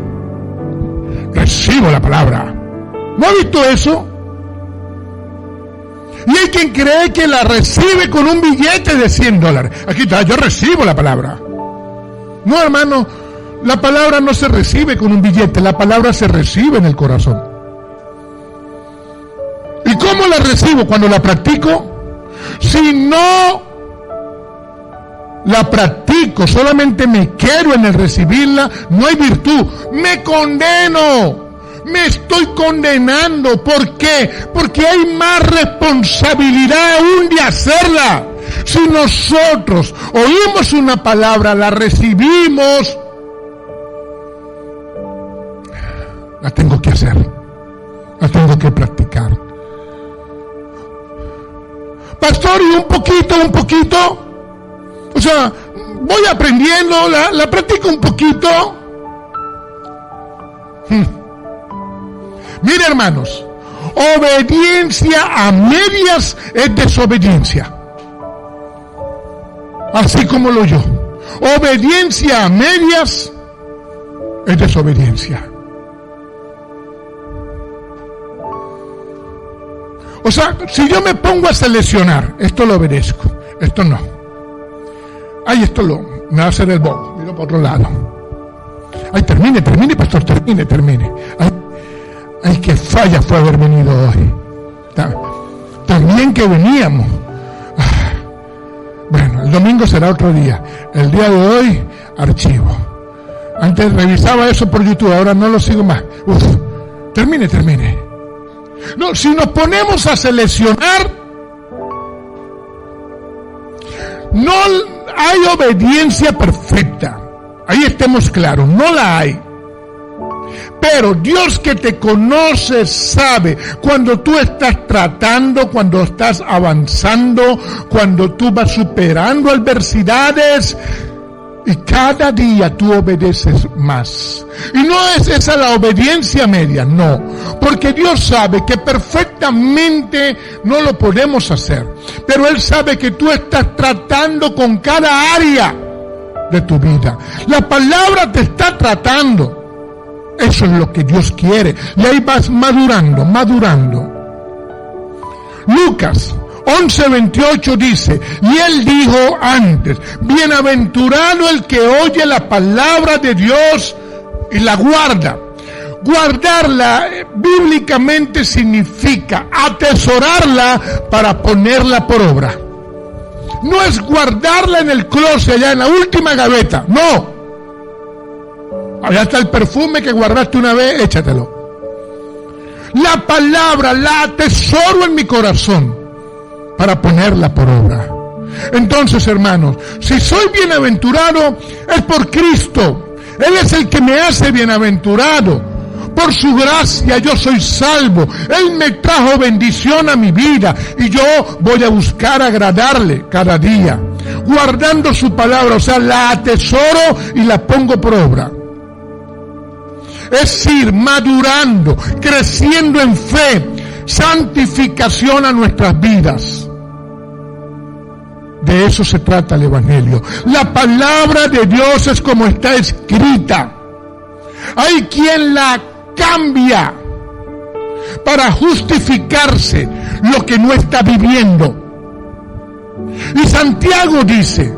Recibo la palabra. ¿No ha visto eso? Y hay quien cree que la recibe con un billete de $100. Aquí está, yo recibo la palabra. No, hermano, la palabra no se recibe con un billete, la palabra se recibe en el corazón. ¿Y cómo la recibo? Cuando la practico. Si no la practico, solamente me quedo en el recibirla, no hay virtud. Me condeno. Me estoy condenando. ¿Por qué? Porque hay más responsabilidad aún de hacerla. Si nosotros oímos una palabra, la recibimos, la tengo que hacer, la tengo que practicar. Pastor, y un poquito, o sea, voy aprendiendo, la practico un poquito. Mire, hermanos, obediencia a medias es desobediencia. Así como lo oyó. Obediencia a medias es desobediencia. O sea, si yo me pongo a seleccionar, esto lo obedezco, esto no. Ay, esto me va a hacer el bobo, miro para otro lado. Ay, termine, pastor, termine. Ay, qué falla fue haber venido hoy. También que veníamos. Bueno, el domingo será otro día. El día de hoy, archivo. Antes revisaba eso por YouTube, ahora no lo sigo más. Termine. No, si nos ponemos a seleccionar, no hay obediencia perfecta. Ahí estemos claros, no la hay. Pero Dios que te conoce sabe cuando tú estás tratando, cuando estás avanzando, cuando tú vas superando adversidades y cada día tú obedeces más. Y no es esa la obediencia media, no. Porque Dios sabe que perfectamente no lo podemos hacer. Pero Él sabe que tú estás tratando con cada área de tu vida. La palabra te está tratando. Eso es lo que Dios quiere. Y ahí vas madurando. Lucas 11:28 dice, y Él dijo antes, bienaventurado el que oye la palabra de Dios y la guarda. Guardarla bíblicamente significa atesorarla para ponerla por obra. No es guardarla en el closet allá en la última gaveta, no. Allá está el perfume que guardaste una vez, échatelo. La palabra la atesoro en mi corazón para ponerla por obra. Entonces, hermanos, si soy bienaventurado es por Cristo. Él es el que me hace bienaventurado. Por su gracia yo soy salvo. Él me trajo bendición a mi vida y yo voy a buscar agradarle cada día, guardando su palabra, o sea, la atesoro y la pongo por obra. Es ir madurando, creciendo en fe, santificación a nuestras vidas. De eso se trata el Evangelio. La palabra de Dios es como está escrita. Hay quien la cambia para justificarse lo que no está viviendo. Y Santiago dice,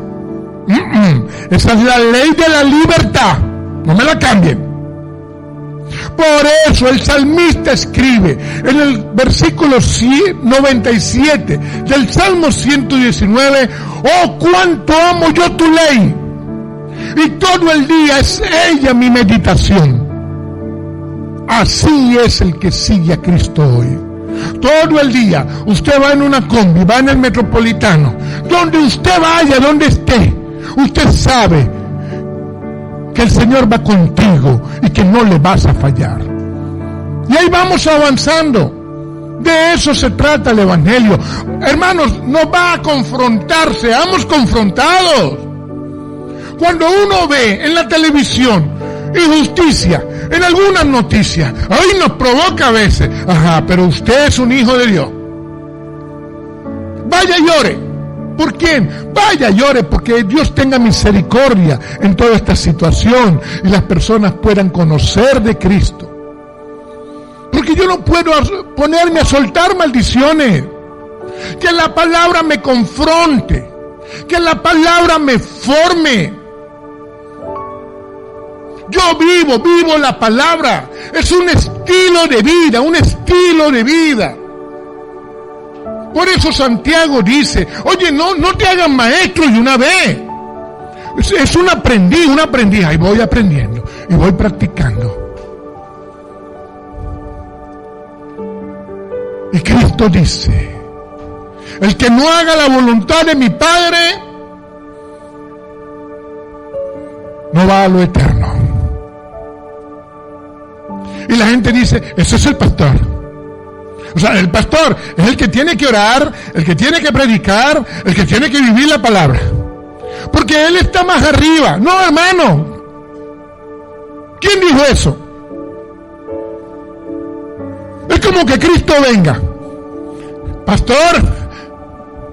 esa es la ley de la libertad, no me la cambien. Por eso el salmista escribe en el versículo 97 del Salmo 119, oh, cuánto amo yo tu ley, y todo el día es ella mi meditación. Así es el que sigue a Cristo hoy. Todo el día, usted va en una combi, va en el metropolitano, donde usted vaya, donde esté, usted sabe que el Señor va contigo y que no le vas a fallar. Y ahí vamos avanzando. De eso se trata el Evangelio. Hermanos, no va a confrontar, seamos confrontados. Cuando uno ve en la televisión injusticia, en algunas noticias, ahí nos provoca a veces, pero usted es un hijo de Dios. Vaya y llore. ¿Por quién? Vaya y llore porque Dios tenga misericordia en toda esta situación y las personas puedan conocer de Cristo. Porque yo no puedo ponerme a soltar maldiciones. Que la palabra me confronte, que la palabra me forme. Yo vivo la palabra. Es un estilo de vida, un estilo de vida. Por eso Santiago dice, oye, no te hagan maestro de una vez. Es un aprendiz. Ahí voy aprendiendo y voy practicando. Y Cristo dice, el que no haga la voluntad de mi Padre, no va a lo eterno. Y la gente dice, ese es el pastor. O sea, el pastor es el que tiene que orar, el que tiene que predicar, el que tiene que vivir la palabra. Porque él está más arriba. No, hermano. ¿Quién dijo eso? Es como que Cristo venga. Pastor,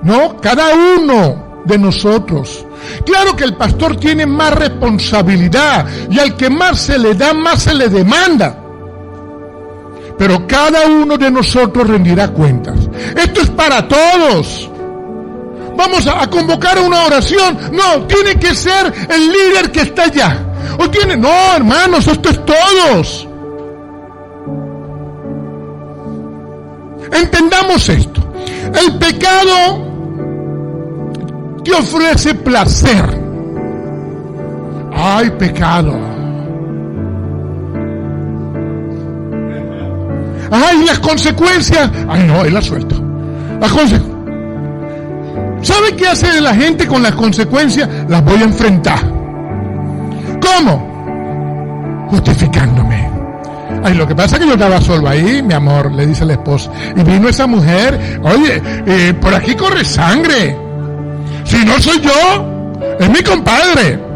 no, cada uno de nosotros. Claro que el pastor tiene más responsabilidad y al que más se le da, más se le demanda. Pero cada uno de nosotros rendirá cuentas. Esto es para todos. Vamos a convocar a una oración. No, tiene que ser el líder que está allá. No, hermanos, esto es todos. Entendamos esto. El pecado te ofrece placer. Ay, pecado. Ay, las consecuencias. Ay, no, él las suelto. ¿Sabe qué hace la gente con las consecuencias? Las voy a enfrentar. ¿Cómo? Justificándome. Ay, lo que pasa es que yo estaba solo ahí, mi amor, le dice la esposa. Y vino esa mujer. Oye, por aquí corre sangre. Si no soy yo, es mi compadre.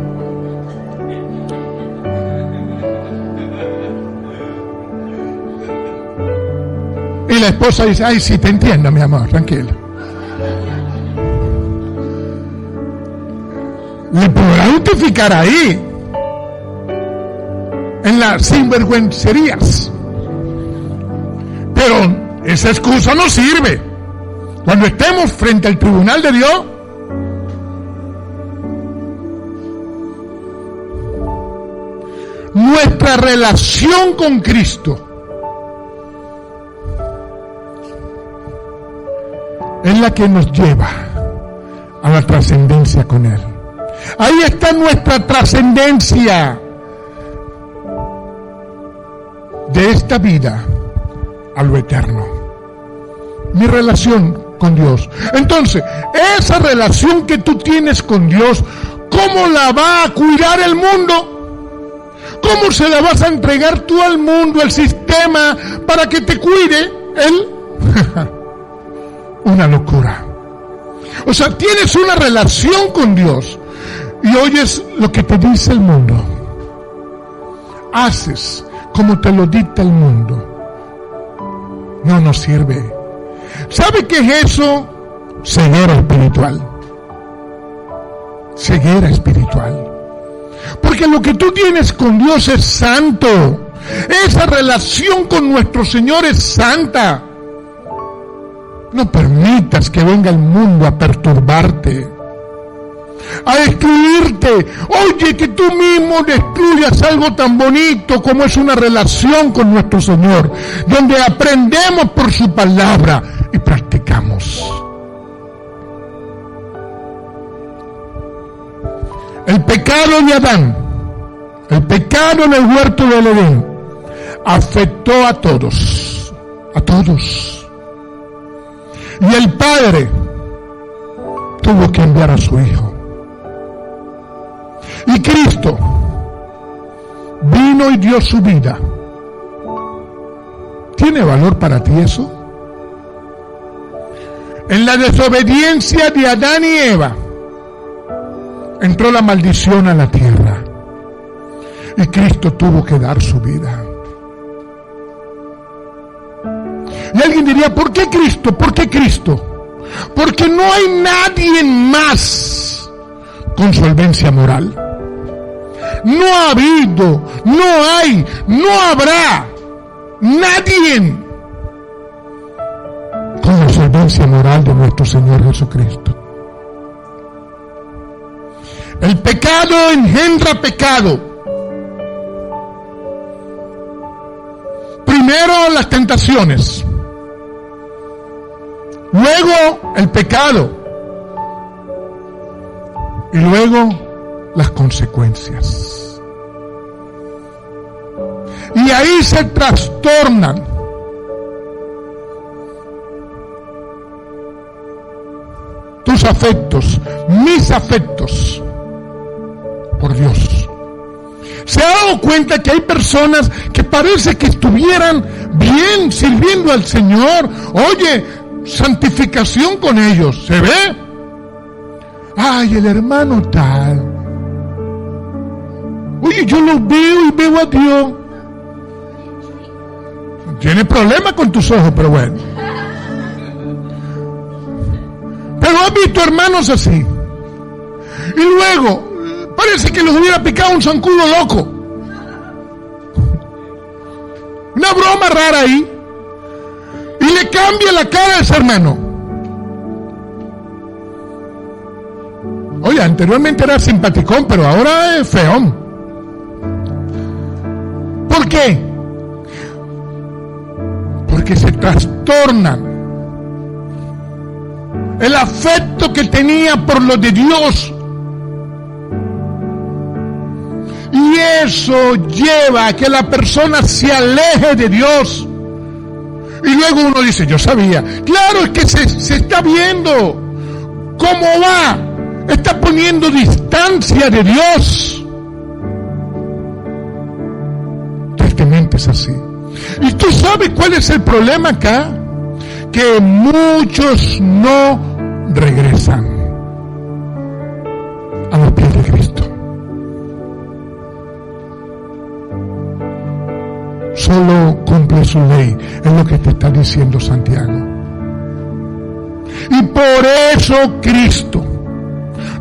Y la esposa dice, ay, sí, te entiendo, mi amor, tranquilo. Le podrá justificar ahí, en las sinvergüencerías. Pero esa excusa no sirve. Cuando estemos frente al tribunal de Dios, nuestra relación con Cristo es la que nos lleva a la trascendencia con Él. Ahí está nuestra trascendencia de esta vida a lo eterno. Mi relación con Dios. Entonces, esa relación que tú tienes con Dios, ¿cómo la va a cuidar el mundo? ¿Cómo se la vas a entregar tú al mundo, al sistema, para que te cuide él? Una locura. O sea, tienes una relación con Dios y oyes lo que te dice el mundo. Haces como te lo dicta el mundo. No sirve. ¿Sabe qué es eso? Ceguera espiritual. Ceguera espiritual. Porque lo que tú tienes con Dios es santo. Esa relación con nuestro Señor es santa. No permitas que venga el mundo a perturbarte, a destruirte. Oye, que tú mismo destruyas algo tan bonito como es una relación con nuestro Señor, donde aprendemos por su palabra y practicamos. El pecado de Adán, el pecado en el huerto del Edén, afectó a todos, y el Padre tuvo que enviar a su Hijo. Y Cristo vino y dio su vida. ¿Tiene valor para ti eso? en la desobediencia de Adán y Eva, entró la maldición a la tierra. Y Cristo tuvo que dar su vida. Y alguien diría, ¿por qué Cristo? ¿Por qué Cristo? Porque no hay nadie más con solvencia moral. No ha habido, no hay, no habrá nadie con la solvencia moral de nuestro Señor Jesucristo. El pecado engendra pecado. Primero las tentaciones, luego el pecado y luego las consecuencias. Y ahí se trastornan tus afectos, mis afectos por Dios. ¿Se ha dado cuenta que hay personas que parece que estuvieran bien sirviendo al Señor? Oye, santificación con ellos, ¿se ve? Ay, el hermano tal. Oye, yo lo veo y veo a Dios. Tiene problemas con tus ojos, pero bueno. Pero has visto hermanos así. Y luego parece que los hubiera picado un zancudo loco. Una broma rara ahí. Y le cambia la cara a ese hermano. Oye, anteriormente era simpaticón, pero ahora es feón. ¿Por qué? Porque se trastornan el afecto que tenía por lo de Dios. Y eso lleva a que la persona se aleje de Dios. Y luego uno dice, yo sabía. Claro, es que se está viendo cómo va. Está poniendo distancia de Dios. Tristemente es así. ¿Y tú sabes cuál es el problema acá? Que muchos no regresan a los pies de Cristo. Solo cumple su ley, es lo que te está diciendo Santiago. Y por eso Cristo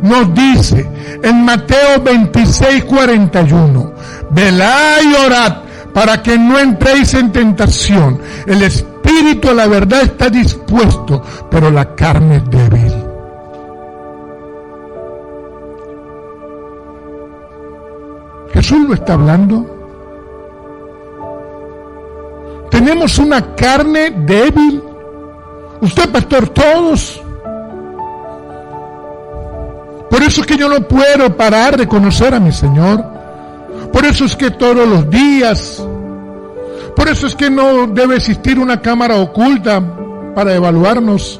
nos dice en Mateo 26:41, velad y orad para que no entréis en tentación. El espíritu a la verdad está dispuesto, pero la carne es débil. Jesús lo está hablando. Tenemos una carne débil. Usted, pastor, todos. Por eso es que yo no puedo parar de conocer a mi Señor. Por eso es que todos los días. Por eso es que no debe existir una cámara oculta para evaluarnos.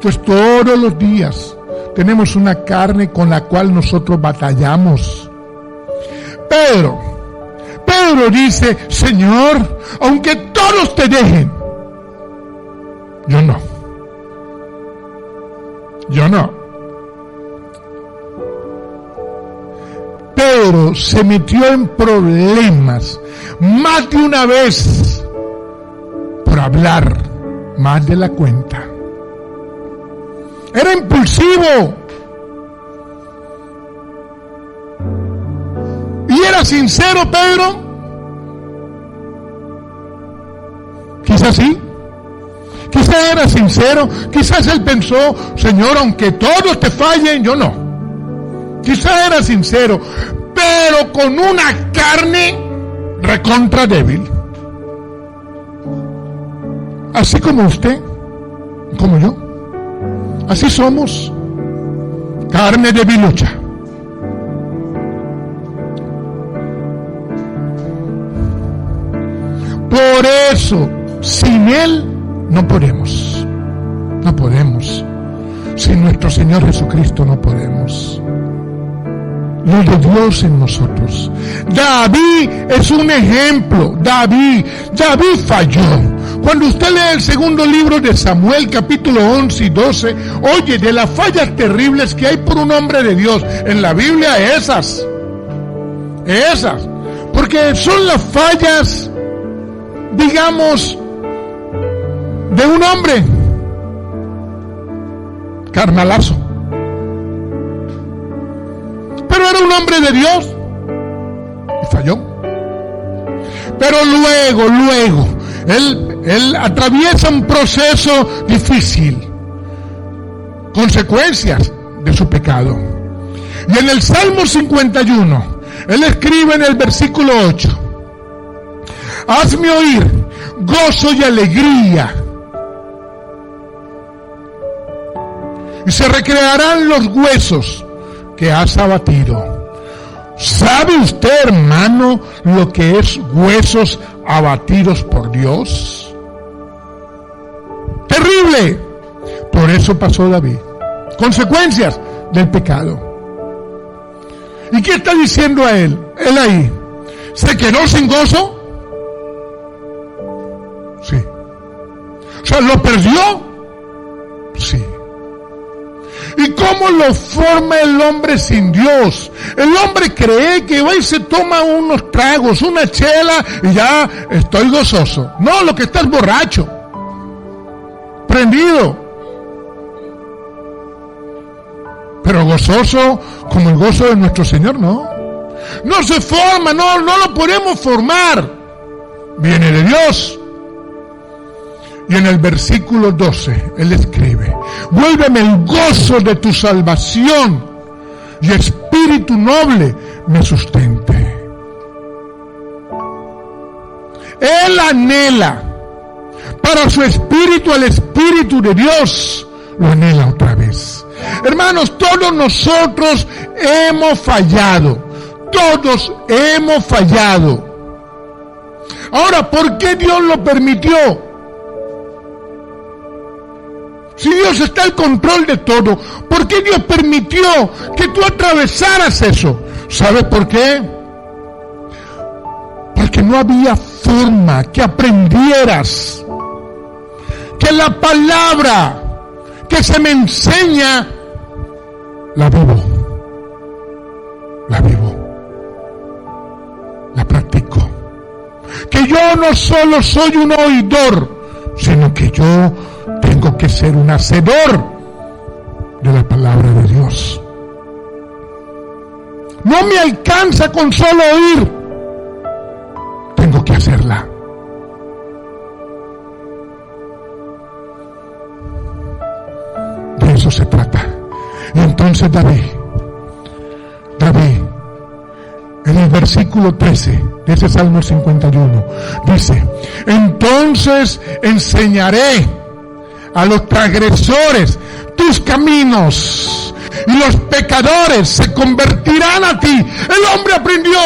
Pues todos los días tenemos una carne con la cual nosotros batallamos. Pedro dice, Señor, aunque todos te dejen, yo no. Pedro se metió en problemas más de una vez por hablar más de la cuenta. Era impulsivo. ¿Y era sincero Pedro? Quizás sí. Quizás era sincero. Quizás él pensó, Señor, aunque todos te fallen, yo no. Quizás era sincero, pero con una carne recontra débil. Así como usted, como yo. Así somos. Carne debilucha. Por eso, sin Él no podemos. No podemos. Sin nuestro Señor Jesucristo no podemos. lo de Dios en nosotros. David es un ejemplo. David falló. Cuando usted lee el segundo libro de Samuel, capítulo 11 y 12, oye de las fallas terribles que hay por un hombre de Dios. En la Biblia esas. Porque son las fallas, digamos, de un hombre carnalazo. Pero era un hombre de Dios y falló. Pero luego él atraviesa un proceso difícil, consecuencias de su pecado. Y en el Salmo 51 él escribe en el versículo 8: hazme oír gozo y alegría, y se recrearán los huesos que has abatido. ¿Sabe usted, hermano, lo que es huesos abatidos por Dios? Terrible. Por eso pasó David. Consecuencias del pecado. ¿Y qué está diciendo a él? Él ahí, ¿se quedó sin gozo? Sí. O sea, ¿lo perdió? Sí. ¿Y cómo lo forma el hombre sin Dios? El hombre cree que va y se toma unos tragos, una chela, y ya estoy gozoso. No, lo que está es borracho, prendido. Pero gozoso como el gozo de nuestro Señor, no. No se forma, no lo podemos formar. Viene de Dios. Y en el versículo 12, él escribe: vuélveme el gozo de tu salvación, y espíritu noble me sustente. Él anhela para su espíritu al Espíritu de Dios, lo anhela otra vez. Hermanos, todos nosotros hemos fallado. Todos hemos fallado. Ahora, ¿por qué Dios lo permitió? Si Dios está al control de todo, ¿por qué Dios permitió que tú atravesaras eso? ¿Sabes por qué? Porque no había forma que aprendieras que la palabra que se me enseña, la vivo, la practico. Que yo no solo soy un oidor, sino que yo tengo que ser un hacedor de la palabra de Dios. No me alcanza con solo oír, tengo que hacerla. De eso se trata. Y entonces David, en el versículo 13 de ese Salmo 51, dice: entonces enseñaré a los transgresores tus caminos, y los pecadores se convertirán a ti. El hombre aprendió.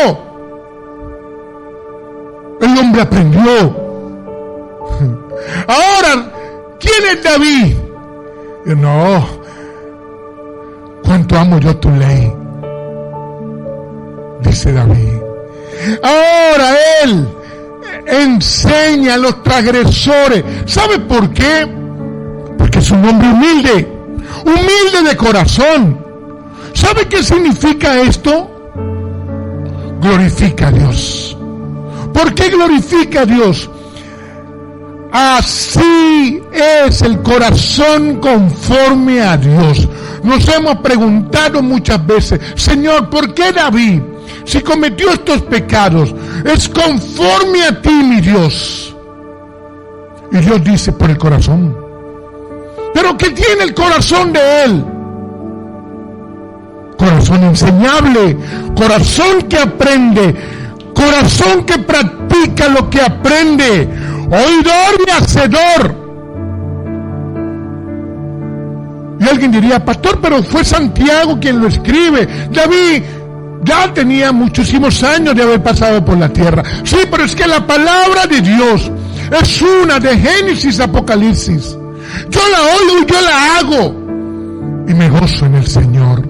Ahora, ¿quién es David? No, cuánto amo yo tu ley, dice David. Ahora él enseña a los transgresores. ¿Sabe por qué? Porque es un hombre humilde de corazón. ¿Sabe qué significa esto? Glorifica a Dios. ¿Por qué glorifica a Dios? Así es el corazón conforme a Dios. Nos hemos preguntado muchas veces: Señor, ¿por qué David, si cometió estos pecados, es conforme a ti, mi Dios? Y Dios dice: por el corazón. ¿Pero qué tiene el corazón de él? Corazón enseñable, corazón que aprende, corazón que practica lo que aprende, oidor y hacedor. Y alguien diría: pastor, pero fue Santiago quien lo escribe. David ya tenía muchísimos años de haber pasado por la tierra. Sí, pero es que la palabra de Dios es una, de Génesis a Apocalipsis. Yo la oigo y yo la hago, y me gozo en el Señor.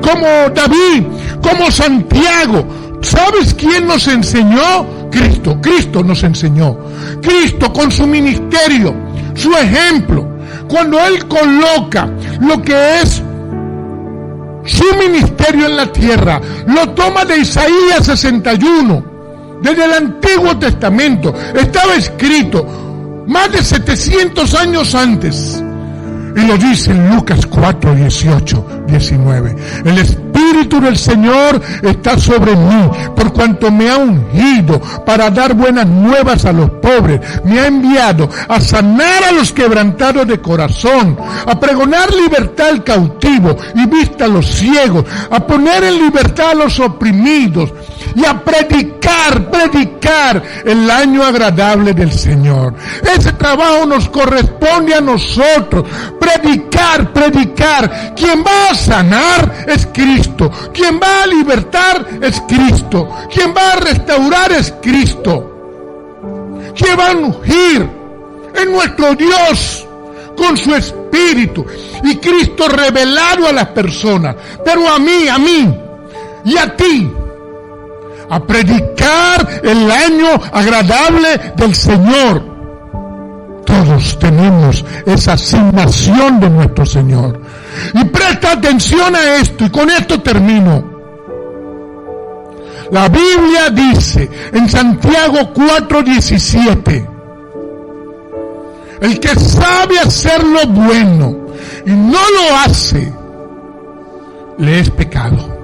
como David, como Santiago. ¿Sabes quién nos enseñó? Cristo. Cristo nos enseñó. Cristo con su ministerio, su ejemplo. Cuando Él coloca lo que es su ministerio en la tierra, lo toma de Isaías 61, desde el Antiguo Testamento. Estaba escrito más de 700 años antes. Y lo dice en Lucas 4, 18, 19. El Espíritu del Señor está sobre mí, por cuanto me ha ungido para dar buenas nuevas a los pobres. Me ha enviado a sanar a los quebrantados de corazón, a pregonar libertad al cautivo y vista a los ciegos, a poner en libertad a los oprimidos y a predicar el año agradable del Señor. Ese trabajo nos corresponde a nosotros. Predicar. Quien va a sanar es Cristo. Quien va a libertar es Cristo. Quien va a restaurar es Cristo. Quien va a ungir es nuestro Dios con su Espíritu. Y Cristo revelado a las personas. Pero a mí y a ti, a predicar el año agradable del Señor. Todos tenemos esa asignación de nuestro Señor. Y presta atención a esto, y con esto termino. La Biblia dice en Santiago 4:17, el que sabe hacer lo bueno y no lo hace, le es pecado.